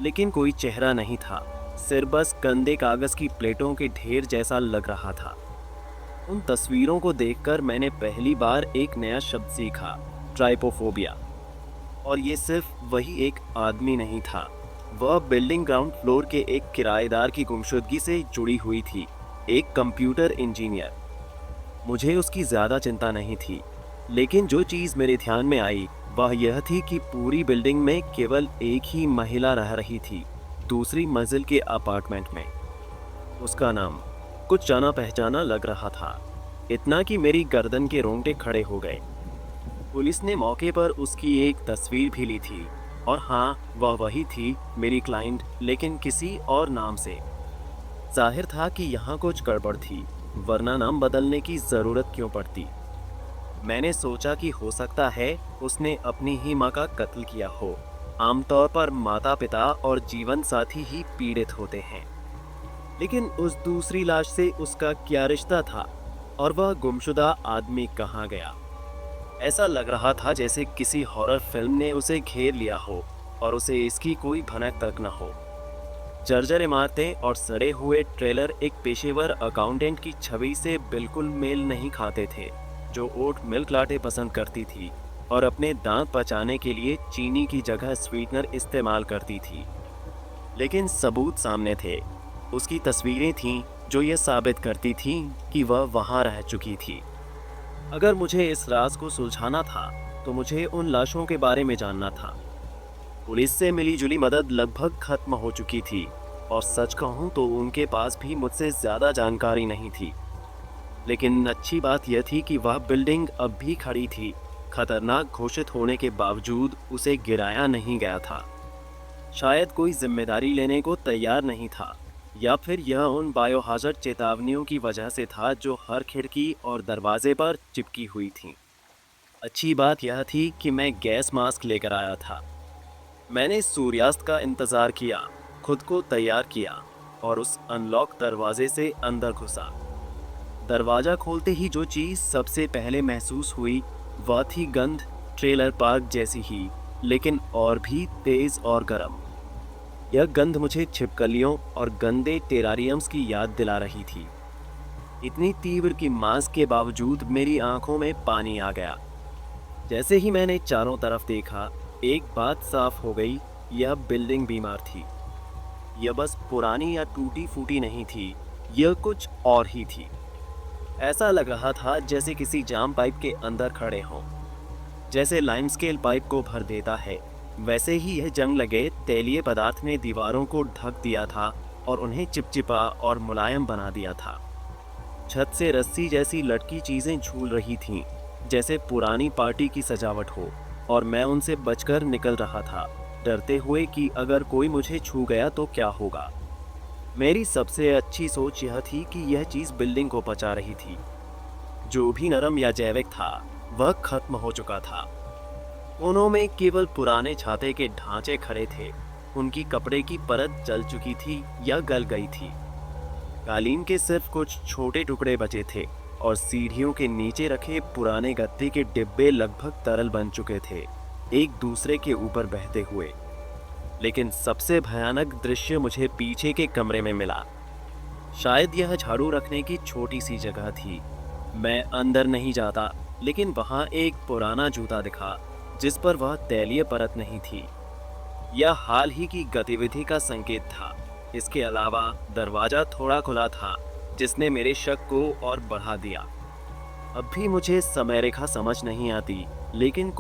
लेकिन कोई चेहरा नहीं था, सिर्फ बस गंदे कागज की प्लेटों के ढेर जैसा लग रहा था। उन तस्वीरों को देखकर मैंने पहली बार एक नया शब्द सीखा, ट्राइपोफोबिया। और ये सिर्फ वही एक आदमी नहीं था, वह बिल्डिंग ग्राउंड फ्लोर के एक किराएदार की गुमशुदगी से जुड़ी हुई थी, एक कंप्यूटर इंजीनियर। मुझे उसकी ज़्यादा चिंता नहीं थी, लेकिन जो चीज़ मेरे ध्यान में आई वह यह थी कि पूरी बिल्डिंग में केवल एक ही महिला रह रही थी, दूसरी मंजिल के अपार्टमेंट में। उसका नाम कुछ जाना पहचाना लग रहा था, इतना कि मेरी गर्दन के रोंगटे खड़े हो गए। पुलिस ने मौके पर उसकी एक तस्वीर भी ली थी और हाँ, वह वही थी, मेरी क्लाइंट, लेकिन किसी और नाम से। जाहिर था कि यहाँ कुछ गड़बड़ थी, वरना नाम बदलने की ज़रूरत क्यों पड़ती। मैंने सोचा कि हो सकता है उसने अपनी ही माँ का कत्ल किया हो। आमतौर पर माता पिता और जीवन साथी ही पीड़ित होते हैं, लेकिन उस दूसरी लाश से उसका क्या रिश्ता था और वह गुमशुदा आदमी कहाँ गया? ऐसा लग रहा था जैसे किसी हॉरर फिल्म ने उसे घेर लिया हो और उसे इसकी कोई भनक तक न हो। जर्जर इमारतें और सड़े हुए ट्रेलर एक पेशेवर अकाउंटेंट की छवि से बिल्कुल मेल नहीं खाते थे, जो ओट मिल्क लाटे पसंद करती थी और अपने दांत पचाने के लिए चीनी की जगह स्वीटनर इस्तेमाल करती थी। लेकिन सबूत सामने थे। उसकी तस्वीरें थीं जो ये साबित करती थीं कि वह वहां रह चुकी थी। अगर मुझे इस राज को सुलझाना था तो मुझे उन लाशों के बारे में जानना था। पुलिस से मिली जुली मदद लगभग खत्म हो चुकी थी और सच कहूं तो उनके पास भी मुझसे ज्यादा जानकारी नहीं थी। लेकिन अच्छी बात यह थी कि वह बिल्डिंग अब भी खड़ी थी। खतरनाक घोषित होने के बावजूद उसे गिराया नहीं गया था। शायद कोई जिम्मेदारी लेने को तैयार नहीं था, या फिर यह उन बायोहाजर्ड चेतावनियों की वजह से था जो हर खिड़की और दरवाजे पर चिपकी हुई थीं। अच्छी बात यह थी कि मैं गैस मास्क लेकर आया था। मैंने सूर्यास्त का इंतज़ार किया, खुद को तैयार किया और उस अनलॉक दरवाजे से अंदर घुसा। दरवाज़ा खोलते ही जो चीज़ सबसे पहले महसूस हुई वह थी गंध, ट्रेलर पार्क जैसी ही, लेकिन और भी तेज़ और गर्म। यह गंध मुझे छिपकलियों और गंदे टेरारियम्स की याद दिला रही थी। इतनी तीव्र कि मास्क के बावजूद मेरी आंखों में पानी आ गया। जैसे ही मैंने चारों तरफ देखा, एक बात साफ हो गई, यह बिल्डिंग बीमार थी। यह बस पुरानी या टूटी फूटी नहीं थी, यह कुछ और ही थी। ऐसा लग रहा था जैसे किसी जाम पाइप के अंदर खड़े हों। जैसे लाइम स्केल पाइप को भर देता है, वैसे ही यह जंग लगे तैलीय पदार्थ ने दीवारों को ढक दिया था और उन्हें चिपचिपा और मुलायम बना दिया था। छत से रस्सी जैसी लटकी चीजें झूल रही थीं, जैसे पुरानी पार्टी की सजावट हो, और मैं उनसे बचकर निकल रहा था, डरते हुए कि अगर कोई मुझे छू गया तो क्या होगा। मेरी सबसे अच्छी सोच यह थी कि यह चीज़ बिल्डिंग को बचा रही थी। जो भी नरम या जैविक था वह खत्म हो चुका था। कोनों में केवल पुराने छाते के ढांचे खड़े थे। उनकी कपड़े की परत जल चुकी थी या गल गई थी। कालीन के सिर्फ कुछ छोटे टुकड़े बचे थे और सीढ़ियों के नीचे रखे पुराने गत्ते के डिब्बे लगभग तरल बन चुके थे, एक दूसरे के ऊपर बहते हुए। लेकिन सबसे भयानक दृश्य मुझे पीछे के कमरे में मिला। शायद यह झाड़ू रखने की छोटी सी जगह थी। मैं अंदर नहीं जाता, लेकिन वहां एक पुराना जूता दिखा जिस पर वह तैलीय परत नहीं थी। यह हाल ही की गतिविधि का संकेत था। इसके अलावा दरवाजा थोड़ा खुला था, जिसने मेरे शक को और बढ़ा दिया। अब भी मुझे समय रेखा समझ नहीं आती, लेकिन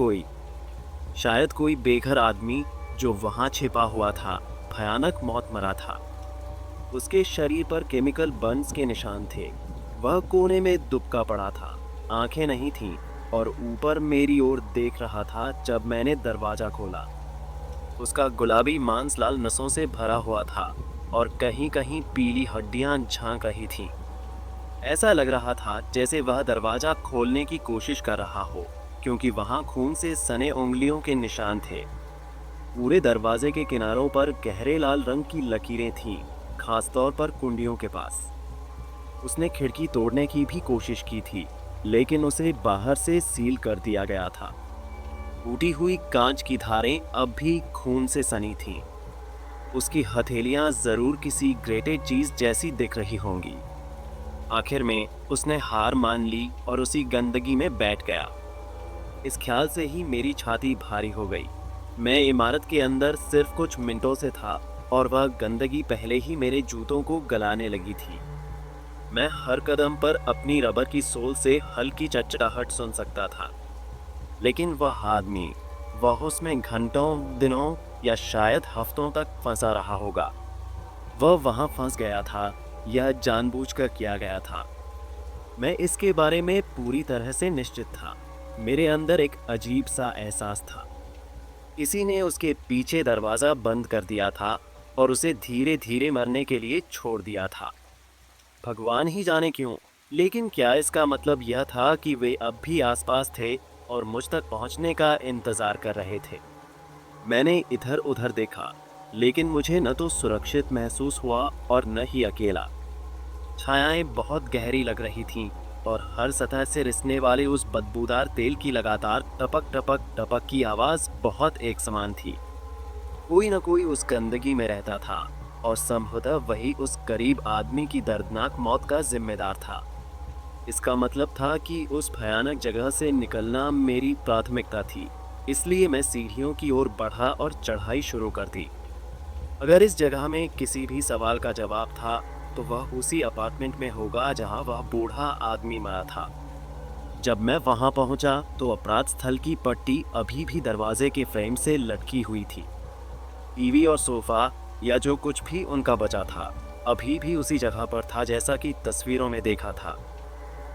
शायद कोई बेघर आदमी जो वहां छिपा हुआ था, भयानक मौत मरा था। उसके शरीर पर केमिकल बर्न्स के निशान थे। वह कोने में दुबका पड़ा था, आंखें नहीं थीं और ऊपर मेरी ओर देख रहा था जब मैंने दरवाजा खोला। उसका गुलाबी मांस लाल नसों से भरा हुआ था और कहीं कहीं पीली हड्डियां झांक रही थीं। ऐसा लग रहा था जैसे वह दरवाजा खोलने की कोशिश कर रहा हो, क्योंकि वहां खून से सने उंगलियों के निशान थे। पूरे दरवाजे के किनारों पर गहरे लाल रंग की लकीरें थीं, खासतौर पर कुंडियों के पास। उसने खिड़की तोड़ने की भी कोशिश की थी, लेकिन उसे बाहर से सील कर दिया गया था। टूटी हुई कांच की धारें अब भी खून से सनी थीं। उसकी हथेलियां जरूर किसी ग्रेटेड चीज जैसी दिख रही होंगी। आखिर में उसने हार मान ली और उसी गंदगी में बैठ गया। इस ख्याल से ही मेरी छाती भारी हो गई। मैं इमारत के अंदर सिर्फ कुछ मिनटों से था और वह गंदगी पहले ही मेरे जूतों को गलाने लगी थी। मैं हर कदम पर अपनी रबर की सोल से हल्की चटचटाहट सुन सकता था। लेकिन वह आदमी, वह उसमें घंटों, दिनों या शायद हफ्तों तक फंसा रहा होगा। वह वहां फंस गया था, यह जानबूझकर किया गया था। मैं इसके बारे में पूरी तरह से निश्चित था। मेरे अंदर एक अजीब सा एहसास था। किसी ने उसके पीछे दरवाज़ा बंद कर दिया था और उसे धीरे धीरे मरने के लिए छोड़ दिया था। भगवान ही जाने क्यों, लेकिन क्या इसका मतलब यह था कि वे अब भी आसपास थे और मुझ तक पहुंचने का इंतज़ार कर रहे थे। मैंने इधर उधर देखा, लेकिन मुझे न तो सुरक्षित महसूस हुआ और न ही अकेला। छायाएं बहुत गहरी लग रही थीं और हर सतह से रिसने वाले उस बदबूदार तेल की लगातार टपक टपक टपक की आवाज़ बहुत एक समान थी। कोई न कोई उस गंदगी में रहता था और संभवतः वही उस गरीब आदमी की दर्दनाक मौत का जिम्मेदार था। इसका मतलब था कि उस भयानक जगह से निकलना मेरी प्राथमिकता थी, इसलिए मैं सीढ़ियों की ओर बढ़ा और चढ़ाई शुरू कर दी। अगर इस जगह में किसी भी सवाल का जवाब था, तो वह उसी अपार्टमेंट में होगा जहां वह बूढ़ा आदमी मरा था। जब मैं वहां पहुंचा, तो अपराध स्थल की पट्टी अभी भी दरवाजे के फ्रेम से लटकी हुई थी। टीवी और सोफा या जो कुछ भी उनका बचा था, अभी भी उसी जगह पर था जैसा कि तस्वीरों में देखा था।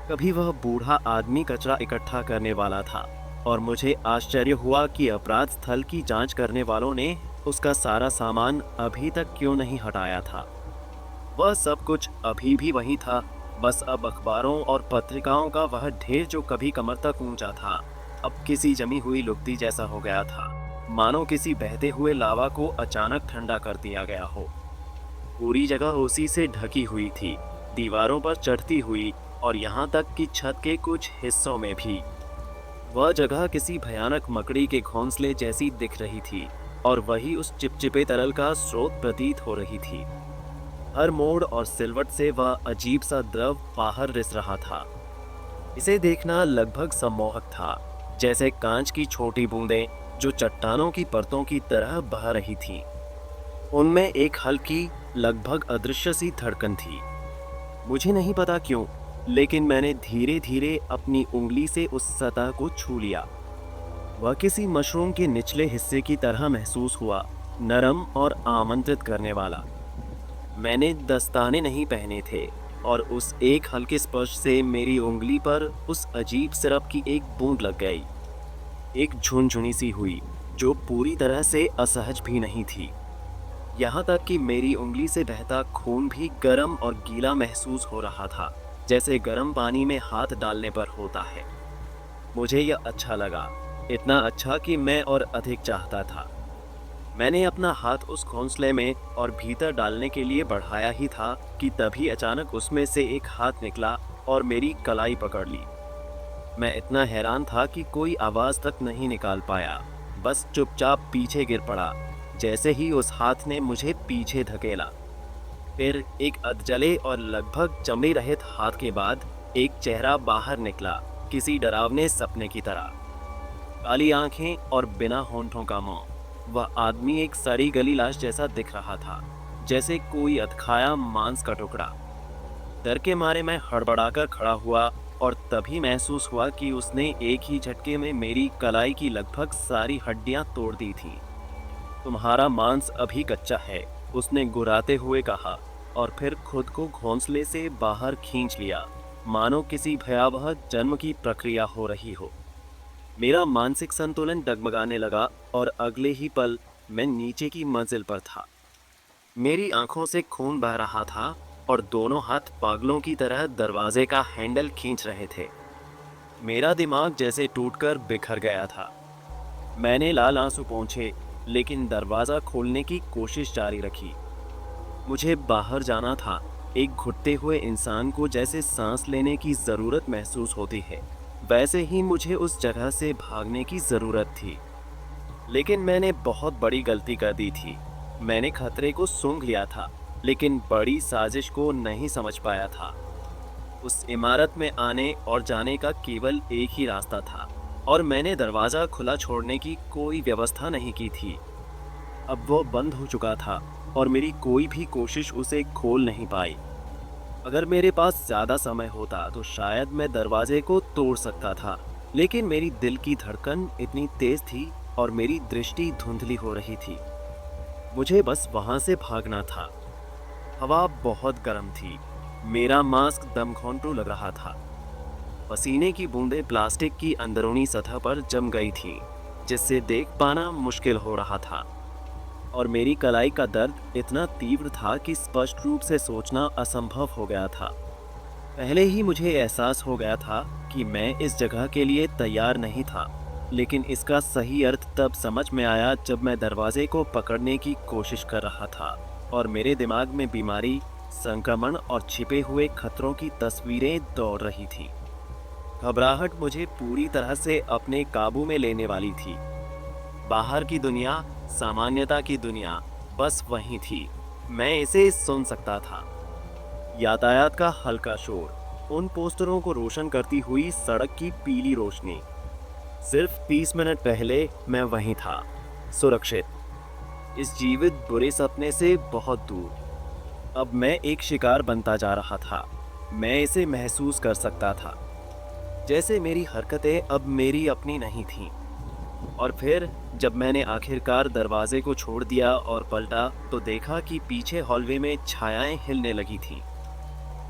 कभी वह बूढ़ा आदमी कचरा इकट्ठा करने वाला था और मुझे आश्चर्य हुआ कि अपराध स्थल की जांच करने वालों ने उसका सारा सामान अभी तक क्यों नहीं हटाया था। वह सब कुछ अभी भी वही था, बस अब अखबारों और पत्रिकाओं का वह ढेर जो कभी कमर तक ऊंचा था, अब किसी जमी हुई लुगदी जैसा हो गया था, मानो किसी बहते हुए लावा को अचानक ठंडा कर दिया गया हो। पूरी जगह उसी से ढकी हुई थी, दीवारों पर चढ़ती हुई और यहाँ तक कि छत के कुछ हिस्सों में भी। वह जगह किसी भयानक मकड़ी के घोंसले जैसी दिख रही थी और वही उस चिपचिपे तरल का स्रोत प्रतीत हो रही थी। हर मोड़ और सिलवट से वह अजीब सा द्रव बाहर रिस रहा था। इसे देखना लगभग सम्मोहक था, जैसे कांच की छोटी बूंदें जो चट्टानों की परतों की तरह बह रही थीं। उनमें एक हल्की, लगभग अदृश्य सी धड़कन थी। मुझे नहीं पता क्यों, लेकिन मैंने धीरे धीरे अपनी उंगली से उस सतह को छू लिया। वह किसी मशरूम के निचले हिस्से की तरह महसूस हुआ, नरम और आमंत्रित करने वाला। मैंने दस्ताने नहीं पहने थे और उस एक हल्के स्पर्श से मेरी उंगली पर उस अजीब सिरप की एक बूंद लग गई। एक झुनझुनी सी हुई जो पूरी तरह से असहज भी नहीं थी। यहाँ तक कि मेरी उंगली से बहता खून भी गर्म और गीला महसूस हो रहा था, जैसे गर्म पानी में हाथ डालने पर होता है। मुझे यह अच्छा लगा, इतना अच्छा कि मैं और अधिक चाहता था। मैंने अपना हाथ उस घोंसले में और भीतर डालने के लिए बढ़ाया ही था कि तभी अचानक उसमें से एक हाथ निकला और मेरी कलाई पकड़ ली। मैं इतना हैरान था कि कोई आवाज तक नहीं निकाल पाया, बस चुपचाप पीछे गिर पड़ा जैसे ही उस हाथ ने मुझे पीछे धकेला। फिर एक अधजले और लगभग चमड़ी रहित हाथ के बाद एक चेहरा बाहर निकला, किसी डरावने सपने की तरह। काली आंखें और बिना होंठों का मुंह। वह आदमी एक सड़ी गली लाश जैसा दिख रहा था, जैसे कोई अधखाया मांस का टुकड़ा। डर के मारे मैं हड़बड़ाकर खड़ा हुआ और तभी महसूस हुआ कि उसने एक ही झटके में मेरी कलाई की लगभग सारी हड्डियां तोड़ दी थीं। तुम्हारा मांस अभी कच्चा है, उसने गुर्राते हुए कहा और फिर खुद को घोंसले से बाहर खींच लिया, मानो किसी भयावह जन्म की प्रक्रिया हो रही हो। मेरा मानसिक संतुलन डगमगाने लगा और अगले ही पल मैं नीचे की मंजिल पर था। मेरी आंखों से खून बह रहा था और दोनों हाथ पागलों की तरह दरवाजे का हैंडल खींच रहे थे। मेरा दिमाग जैसे टूटकर बिखर गया था। मैंने लाल आंसू पोंछे, लेकिन दरवाज़ा खोलने की कोशिश जारी रखी। मुझे बाहर जाना था। एक घुटते हुए इंसान को जैसे सांस लेने की ज़रूरत महसूस होती है, वैसे ही मुझे उस जगह से भागने की ज़रूरत थी। लेकिन मैंने बहुत बड़ी गलती कर दी थी। मैंने खतरे को सूंघ लिया था, लेकिन बड़ी साजिश को नहीं समझ पाया था। उस इमारत में आने और जाने का केवल एक ही रास्ता था और मैंने दरवाज़ा खुला छोड़ने की कोई व्यवस्था नहीं की थी। अब वो बंद हो चुका था और मेरी कोई भी कोशिश उसे खोल नहीं पाई। अगर मेरे पास ज़्यादा समय होता तो शायद मैं दरवाजे को तोड़ सकता था, लेकिन मेरी दिल की धड़कन इतनी तेज थी और मेरी दृष्टि धुंधली हो रही थी। मुझे बस वहाँ से भागना था। हवा बहुत गर्म थी, मेरा मास्क दमघोंटू लग रहा था। पसीने की बूंदें प्लास्टिक की अंदरूनी सतह पर जम गई थीं, जिससे देख पाना मुश्किल हो रहा था। और मेरी कलाई का दर्द इतना तीव्र था कि स्पष्ट रूप से सोचना असंभव हो गया था। पहले ही मुझे एहसास हो गया था कि मैं इस जगह के लिए तैयार नहीं था, लेकिन इसका सही अर्थ तब समझ में आया जब मैं दरवाजे को पकड़ने की कोशिश कर रहा था और मेरे दिमाग में बीमारी, संक्रमण और छिपे हुए खतरों की तस्वीरें दौड़ रही थीं। घबराहट मुझे पूरी तरह से अपने काबू में लेने वाली थी। बाहर की दुनिया, सामान्यता की दुनिया, बस वहीं थी। मैं इसे सुन सकता था। यातायात का हल्का शोर, उन पोस्टरों को रोशन करती हुई सड़क की पीली रोशनी। सिर्फ 30 मिनट पहले मैं वहीं था, सुरक्षित, इस जीवित बुरे सपने से बहुत दूर। अब मैं एक शिकार बनता जा रहा था। मैं इसे महसूस कर सकता था, जैसे मेरी हरकतें अब मेरी अपनी नहीं थीं। और फिर जब मैंने आखिरकार दरवाजे को छोड़ दिया और पलटा, तो देखा कि पीछे हॉलवे में छायाएं हिलने लगी थीं।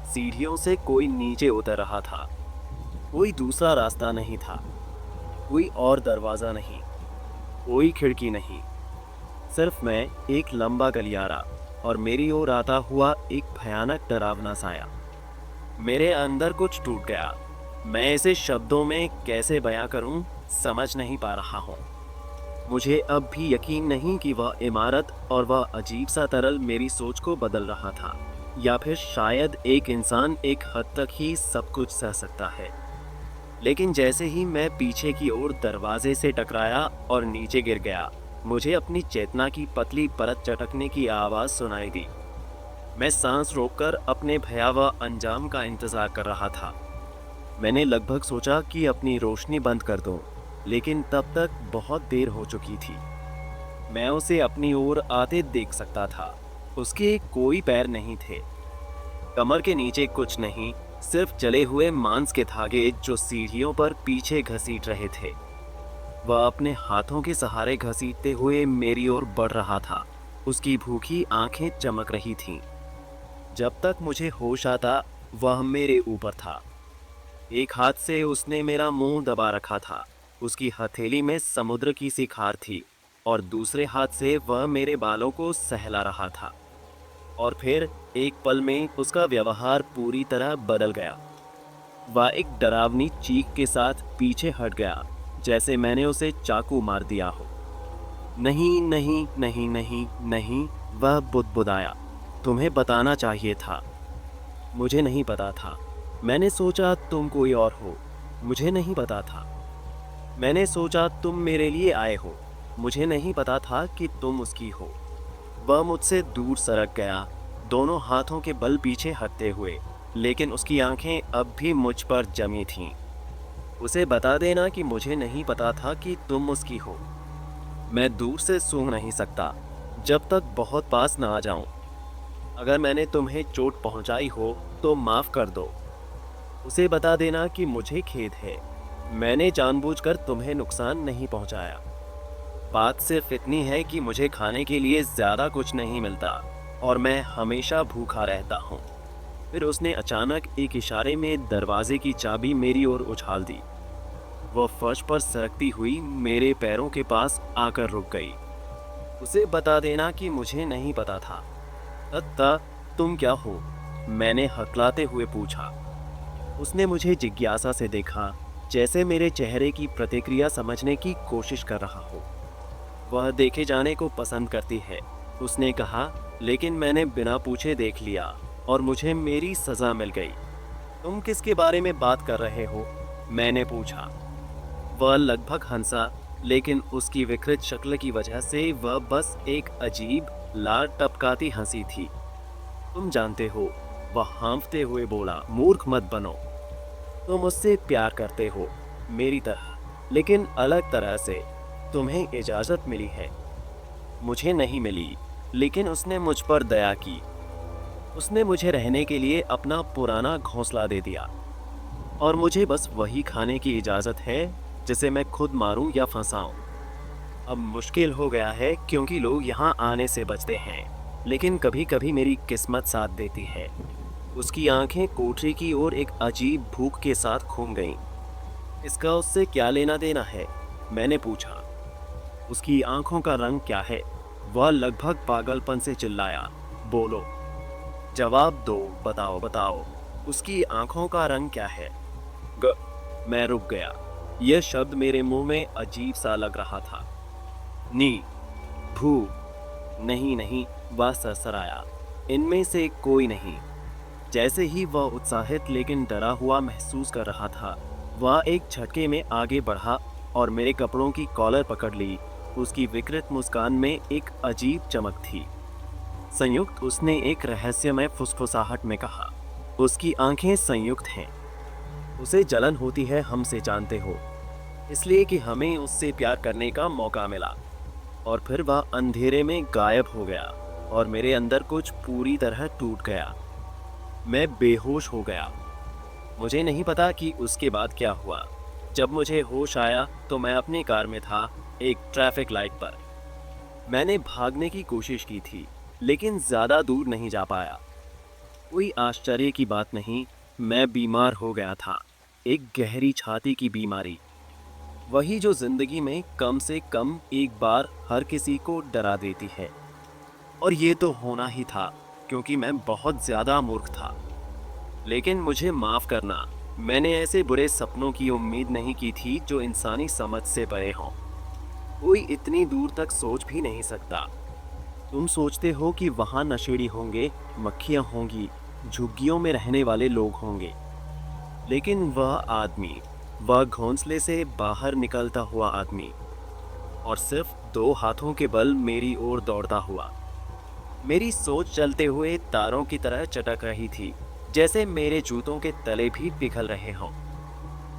सीढ़ियों से कोई नीचे उतर रहा था। कोई दूसरा रास्ता नहीं था, कोई और दरवाजा नहीं, कोई खिड़की नहीं। सिर्फ मैं, एक लंबा गलियारा और मेरी ओर आता हुआ एक भयानक डरावना साया। मेरे अंदर कुछ टूट गया। मैं इसे शब्दों में कैसे बयां करूं, समझ नहीं पा रहा हूं। मुझे अब भी यकीन नहीं कि वह इमारत और वह अजीब सा तरल मेरी सोच को बदल रहा था, या फिर शायद एक इंसान एक हद तक ही सब कुछ सह सकता है। लेकिन जैसे ही मैं पीछे की ओर दरवाजे से टकराया और नीचे गिर गया, मुझे अपनी चेतना की पतली परत चटकने की आवाज़ सुनाई दी। मैं सांस रोककर अपने भयावह अंजाम का इंतजार कर रहा था। मैंने लगभग सोचा कि अपनी रोशनी बंद कर दूं, लेकिन तब तक बहुत देर हो चुकी थी। मैं उसे अपनी ओर आते देख सकता था। उसके कोई पैर नहीं थे, कमर के नीचे कुछ नहीं, सिर्फ जले हुए मांस के धागे जो सीढ़ियों पर पीछे घसीट रहे थे। वह अपने हाथों के सहारे घसीटते हुए मेरी ओर बढ़ रहा था। उसकी भूखी आंखें चमक रही थीं। जब तक मुझे होश आता, वह मेरे ऊपर था। एक हाथ से उसने मेरा मुंह दबा रखा था। उसकी हथेली में समुद्र की सी खार थी और दूसरे हाथ से वह मेरे बालों को सहला रहा था। और फिर एक पल में उसका व्यवहार पूरी तरह बदल गया। वह एक डरावनी चीख के साथ पीछे हट गया, जैसे मैंने उसे चाकू मार दिया हो। नहीं नहीं नहीं नहीं नहीं, वह बुदबुदाया। तुम्हें बताना चाहिए था। मुझे नहीं पता था। मैंने सोचा तुम कोई और हो। मुझे नहीं पता था। मैंने सोचा तुम मेरे लिए आए हो। मुझे नहीं पता था कि तुम उसकी हो। वह मुझसे दूर सरक गया, दोनों हाथों के बल पीछे हटते हुए, लेकिन उसकी आंखें अब भी मुझ पर जमी थीं। उसे बता देना कि मुझे नहीं पता था कि तुम उसकी हो। मैं दूर से सूंघ नहीं सकता जब तक बहुत पास ना आ जाऊं। अगर मैंने तुम्हें चोट पहुंचाई हो तो माफ कर दो। उसे बता देना कि मुझे खेद है। मैंने जानबूझकर तुम्हें नुकसान नहीं पहुंचाया। बात सिर्फ इतनी है कि मुझे खाने के लिए ज्यादा कुछ नहीं मिलता और मैं हमेशा भूखा रहता हूँ। फिर उसने अचानक एक इशारे में दरवाजे की चाबी मेरी ओर उछाल दी। वह फर्श पर सरकती हुई मेरे पैरों के पास आकर रुक गई। उसे बता देना कि मुझे नहीं पता था। अत्ता, तुम क्या हो? मैंने हकलाते हुए पूछा। उसने मुझे जिज्ञासा से देखा, जैसे मेरे चेहरे की प्रतिक्रिया समझने की कोशिश कर रहा हो। वह देखे जाने को पसंद करती है, उसने कहा, लेकिन मैंने बिना पूछे देख लिया और मुझे मेरी सजा मिल गई। तुम किसके बारे में बात कर रहे हो? मैंने पूछा। वह लगभग हंसा, लेकिन उसकी विकृत शक्ल की वजह से वह बस एक अजीब लाल टपकाती हंसी थी। तुम जानते हो, वह हाँफते हुए बोला, मूर्ख मत बनो। तुम मुझसे प्यार करते हो, मेरी तरह, लेकिन अलग तरह से। तुम्हें इजाज़त मिली है, मुझे नहीं मिली। लेकिन उसने मुझ पर दया की। उसने मुझे रहने के लिए अपना पुराना घोंसला दे दिया और मुझे बस वही खाने की इजाज़त है जिसे मैं खुद मारूं या फंसाऊं। अब मुश्किल हो गया है क्योंकि लोग यहाँ आने से बचते हैं, लेकिन कभी कभी मेरी किस्मत साथ देती है। उसकी आंखें कोठरी की ओर एक अजीब भूख के साथ घूम गईं। इसका उससे क्या लेना देना है? मैंने पूछा। उसकी आंखों का रंग क्या है? वह लगभग पागलपन से चिल्लाया, बोलो, जवाब दो, बताओ बताओ, उसकी आंखों का रंग क्या है? मैं रुक गया। यह शब्द मेरे मुंह में अजीब सा लग रहा था। नी, भू, नहीं नहीं, वह सरसराया, इनमें से कोई नहीं। जैसे ही वह उत्साहित लेकिन डरा हुआ महसूस कर रहा था, वह एक झटके में आगे बढ़ा और मेरे कपड़ों की कॉलर पकड़ ली। उसकी विकृत मुस्कान में एक अजीब चमक थी। संयुक्त, उसने एक रहस्यमय फुसफुसाहट में कहा। उसकी आंखें संयुक्त हैं। उसे जलन होती है, हमसे जानते हो, इसलिए कि हमें उससे प्यार करने का मौका मिला। और फिर वह अंधेरे में गायब हो गया और मेरे अंदर कुछ पूरी तरह टूट गया। मैं बेहोश हो गया। मुझे नहीं पता कि उसके बाद क्या हुआ। जब मुझे होश आया तो मैं अपनी कार में था, एक ट्रैफिक लाइट पर। मैंने भागने की कोशिश की थी, लेकिन ज़्यादा दूर नहीं जा पाया। कोई आश्चर्य की बात नहीं, मैं बीमार हो गया था, एक गहरी छाती की बीमारी, वही जो जिंदगी में कम से कम एक बार हर किसी को डरा देती है। और ये तो होना ही था, क्योंकि मैं बहुत ज़्यादा मूर्ख था। लेकिन मुझे माफ़ करना, मैंने ऐसे बुरे सपनों की उम्मीद नहीं की थी जो इंसानी समझ से परे हों। कोई इतनी दूर तक सोच भी नहीं सकता। तुम सोचते हो कि वहाँ नशेड़ी होंगे, मक्खियाँ होंगी, झुग्गियों में रहने वाले लोग होंगे, लेकिन वह आदमी, वह घोंसले से बाहर निकलता हुआ आदमी, और सिर्फ 2 हाथों के बल मेरी ओर दौड़ता हुआ। मेरी सोच चलते हुए तारों की तरह चटक रही थी, जैसे मेरे जूतों के तले भी पिघल रहे हों।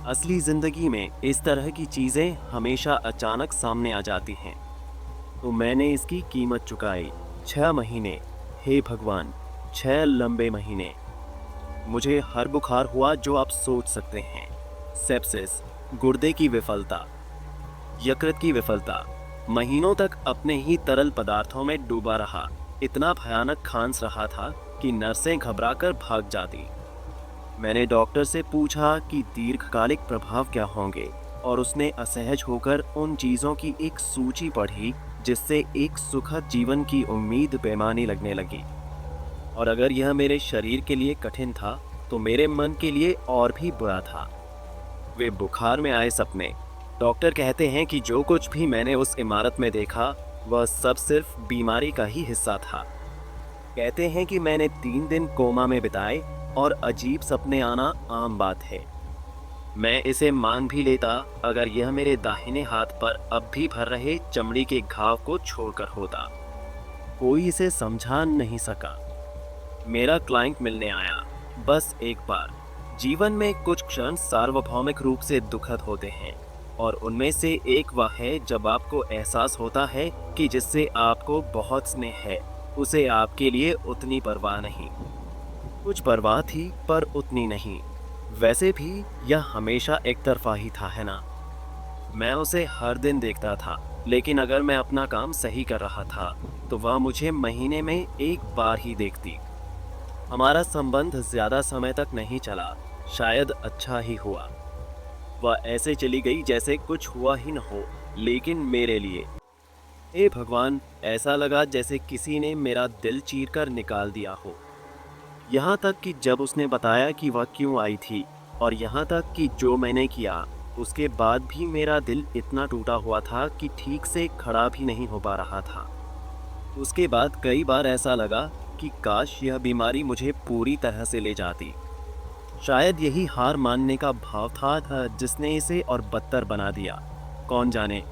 असली जिंदगी में इस तरह की चीजें हमेशा अचानक सामने आ जाती हैं। तो मैंने इसकी कीमत चुकाई। 6 महीने, हे भगवान, 6 लंबे महीने। मुझे हर बुखार हुआ जो आप सोच सकते हैं। सेप्सिस, गुर्दे की विफलता, यकृत की विफलता। महीनों तक अपने ही तरल पदार्थों में डूबा रहा। इतना भयानक खांस रहा था कि नर्सें घबराकर भाग जाती। मैंने डॉक्टर से पूछा कि दीर्घकालिक प्रभाव क्या होंगे, और उसने असहज होकर उन चीज़ों की एक सूची पढ़ी जिससे एक सुखद जीवन की उम्मीद बेमानी लगने लगी। और अगर यह मेरे शरीर के लिए कठिन था, तो मेरे मन के लिए और भी बुरा था। वे बुखार में आए सपने। डॉक्टर कहते हैं कि जो कुछ भी मैंने उस इमारत में देखा, वह सब सिर्फ बीमारी का ही हिस्सा था। कहते हैं कि मैंने 3 दिन कोमा में बिताए और अजीब सपने आना आम बात है। मैं इसे मान भी लेता अगर यह मेरे दाहिने हाथ पर अब भी भर रहे चमड़ी के घाव को छोड़कर होता। कोई इसे समझा नहीं सका। मेरा क्लाइंट मिलने आया, बस एक बार। जीवन में कुछ क्षण सार्वभौमिक रूप से दुखद होते हैं, और उनमें से एक वह है जब आपको एहसास होता है कि जिससे आपको बहुत स्नेह है, उसे आपके लिए उतनी परवाह नहीं। कुछ परवाह थी, पर उतनी नहीं। वैसे भी यह हमेशा एक तरफा ही था, है ना? मैं उसे हर दिन देखता था, लेकिन अगर मैं अपना काम सही कर रहा था तो वह मुझे महीने में एक बार ही देखती। हमारा संबंध ज्यादा समय तक नहीं चला, शायद अच्छा ही हुआ। वह ऐसे चली गई जैसे कुछ हुआ ही न हो, लेकिन मेरे लिए, हे भगवान, ऐसा लगा जैसे किसी ने मेरा दिल चीरकर निकाल दिया हो। यहाँ तक कि जब उसने बताया कि वह क्यों आई थी, और यहाँ तक कि जो मैंने किया, उसके बाद भी मेरा दिल इतना टूटा हुआ था कि ठीक से खड़ा भी नहीं हो पा रहा था। उसके बाद कई बार ऐसा लगा कि काश यह बीमारी मुझे पूरी तरह से ले जाती। शायद यही हार मानने का भाव था जिसने इसे और बदतर बना दिया। कौन जाने।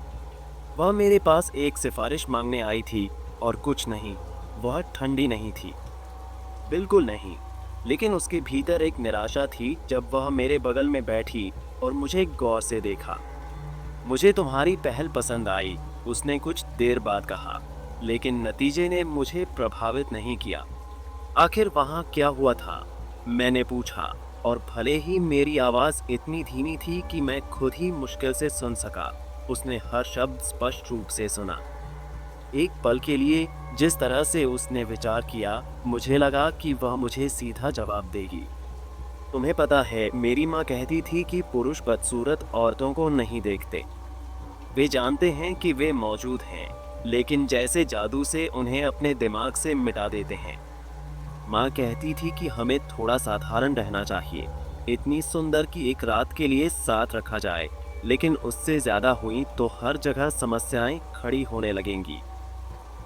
वह मेरे पास एक सिफारिश मांगने आई थी, और कुछ नहीं, वह ठंडी नहीं थी, बिल्कुल नहीं। लेकिन उसके भीतर एक निराशा थी जब वह मेरे बगल में बैठी और मुझे गौर से देखा। मुझे तुम्हारी पहल पसंद आई, उसने कुछ देर बाद कहा, लेकिन नतीजे ने मुझे प्रभावित नहीं किया। आखिर वहाँ क्या हुआ था, मैंने पूछा, और भले ही मेरी आवाज़ इतनी धीमी थी कि मैं खुद ही मुश्किल से सुन सका, उसने हर शब्द स्पष्ट रूप से सुना। एक पल के लिए जिस तरह से उसने विचार किया, मुझे लगा कि वह मुझे सीधा जवाब देगी। तुम्हें पता है, मेरी माँ कहती थी कि पुरुष बदसूरत औरतों को नहीं देखते। वे जानते हैं कि वे मौजूद हैं, लेकिन जैसे जादू से उन्हें अपने दिमाग से मिटा देते हैं। माँ कहती थी कि हमें थोड़ा साधारण रहना चाहिए। इतनी सुंदर कि एक रात के लिए साथ रखा जाए, लेकिन उससे ज़्यादा हुई तो हर जगह समस्याएं खड़ी होने लगेंगी।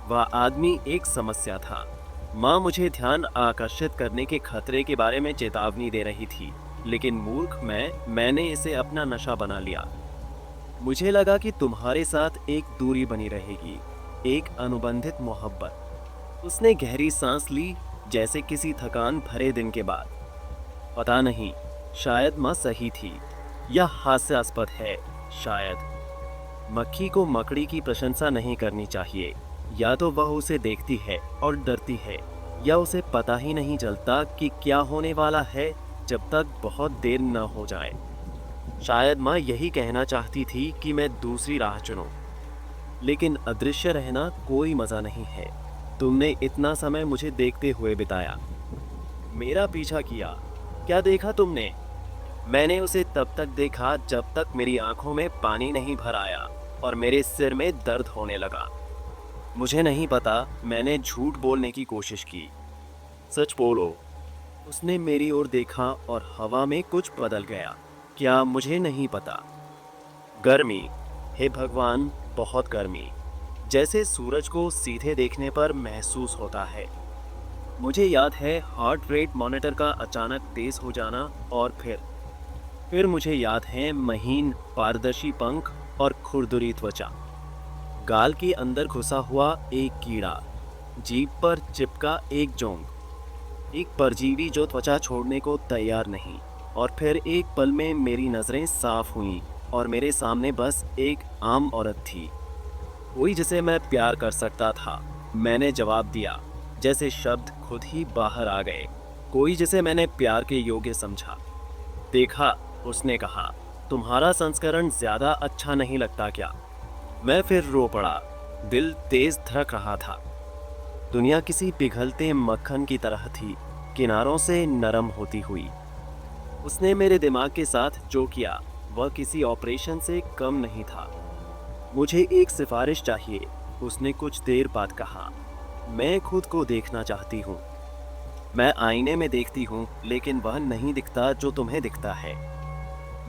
वह आदमी एक समस्या था। माँ मुझे ध्यान आकर्षित करने के खतरे के बारे में चेतावनी दे रही थी, लेकिन मूर्ख मैंने इसे अपना नशा बना लिया। मुझे लगा कि तुम्हारे साथ एक दूरी बनी रहेगी, एक अनुबंधित मोहब्बत। उसने गहरी सांस ली, जैसे किसी थकान भरे दिन के बाद। पता नहीं, शायद माँ सही थी या हास्यास्पद है। शायद मक्खी को मकड़ी की प्रशंसा नहीं करनी चाहिए। या तो वह उसे देखती है और डरती है, या उसे पता ही नहीं चलता कि क्या होने वाला है जब तक बहुत देर न हो जाए। शायद माँ यही कहना चाहती थी कि मैं दूसरी राह चुनूं। लेकिन अदृश्य रहना कोई मजा नहीं है। तुमने इतना समय मुझे देखते हुए बिताया, मेरा पीछा किया। क्या देखा तुमने? मैंने उसे तब तक देखा जब तक मेरी आंखों में पानी नहीं भर आया और मेरे सिर में दर्द होने लगा। मुझे नहीं पता, मैंने झूठ बोलने की कोशिश की। सच बोलो। उसने मेरी ओर देखा और हवा में कुछ बदल गया। क्या? मुझे नहीं पता। गर्मी। हे भगवान, बहुत गर्मी, जैसे सूरज को सीधे देखने पर महसूस होता है। मुझे याद है हार्ट रेट मॉनिटर का अचानक तेज हो जाना, और फिर मुझे याद है महीन पारदर्शी पंख और खुरदुरी त्वचा, गाल के अंदर घुसा हुआ एक कीड़ा, जीभ पर चिपका एक जोंक, एक परजीवी जो त्वचा छोड़ने को तैयार नहीं। और फिर एक पल में मेरी नज़रें साफ हुईं और मेरे सामने बस एक आम औरत थी, कोई जिसे मैं प्यार कर सकता था। मैंने जवाब दिया, जैसे शब्द खुद ही बाहर आ गए। कोई जिसे मैंने प्यार के योग्य समझा। देखा, उसने कहा, तुम्हारा संस्करण ज़्यादा अच्छा नहीं लगता क्या? मैं फिर रो पड़ा। दिल तेज धड़क रहा था। दुनिया किसी पिघलते मक्खन की तरह थी, किनारों से नरम होती हुई। उसने मेरे दिमाग के साथ जो किया वह किसी ऑपरेशन से कम नहीं था। मुझे एक सिफारिश चाहिए, उसने कुछ देर बाद कहा। मैं खुद को देखना चाहती हूँ। मैं आईने में देखती हूँ, लेकिन वह नहीं दिखता जो तुम्हें दिखता है।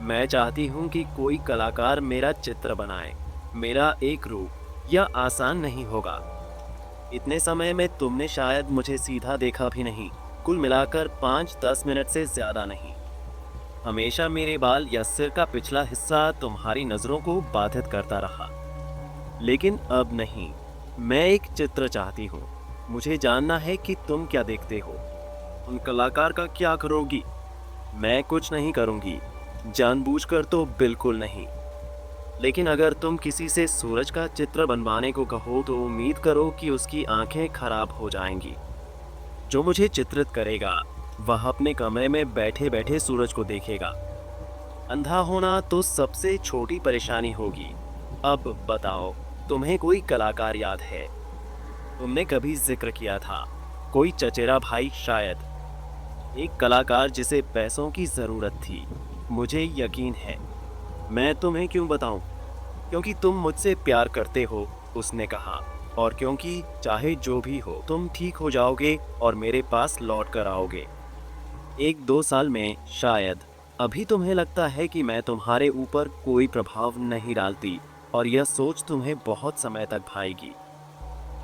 मैं चाहती हूँ कि कोई कलाकार मेरा चित्र बनाए, मेरा एक रूप। यह आसान नहीं होगा। इतने समय में तुमने शायद मुझे सीधा देखा भी नहीं, कुल मिलाकर 5-10 मिनट से ज़्यादा नहीं। हमेशा मेरे बाल या सिर का पिछला हिस्सा तुम्हारी नज़रों को बाधित करता रहा, लेकिन अब नहीं। मैं एक चित्र चाहती हूँ। मुझे जानना है कि तुम क्या देखते हो। उन कलाकार का क्या करोगी? मैं कुछ नहीं करूँगी, जानबूझकर तो बिल्कुल नहीं। लेकिन अगर तुम किसी से सूरज का चित्र बनवाने को कहो तो उम्मीद करो कि उसकी आंखें खराब हो जाएंगी। जो मुझे चित्रित करेगा वह अपने कमरे में बैठे बैठे सूरज को देखेगा। अंधा होना तो सबसे छोटी परेशानी होगी। अब बताओ, तुम्हें कोई कलाकार याद है? तुमने कभी जिक्र किया था, कोई चचेरा भाई शायद। एक कलाकार जिसे पैसों की ज़रूरत थी। मुझे यकीन है। मैं तुम्हें क्यों बताऊं? क्योंकि तुम मुझसे प्यार करते हो, उसने कहा, और क्योंकि चाहे जो भी हो तुम ठीक हो जाओगे और मेरे पास लौट कर आओगे। 1-2 साल में शायद। अभी तुम्हें लगता है कि मैं तुम्हारे ऊपर कोई प्रभाव नहीं डालती और यह सोच तुम्हें बहुत समय तक भाएगी।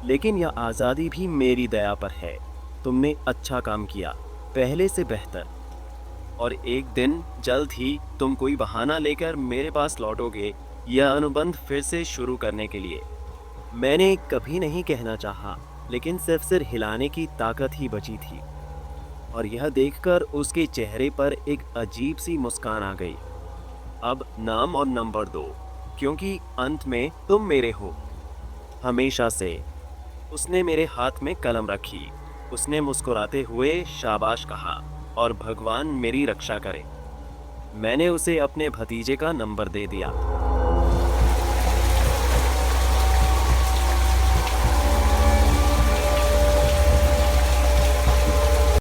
लेकिन यह आज़ादी भी मेरी दया पर है। तुमने अच्छा काम किया, पहले से बेहतर। और एक दिन जल्द ही तुम कोई बहाना लेकर मेरे पास लौटोगे, यह अनुबंध फिर से शुरू करने के लिए। मैंने कभी नहीं कहना चाहा, लेकिन सिर हिलाने की ताकत ही बची थी। और यह देखकर उसके चेहरे पर एक अजीब सी मुस्कान आ गई। अब नाम और नंबर दो, क्योंकि अंत में तुम मेरे हो, हमेशा से। उसने मेरे हाथ में कलम रखी। उसने मुस्कुराते हुए शाबाश कहा, और भगवान मेरी रक्षा करे। मैंने उसे अपने भतीजे का नंबर दे दिया।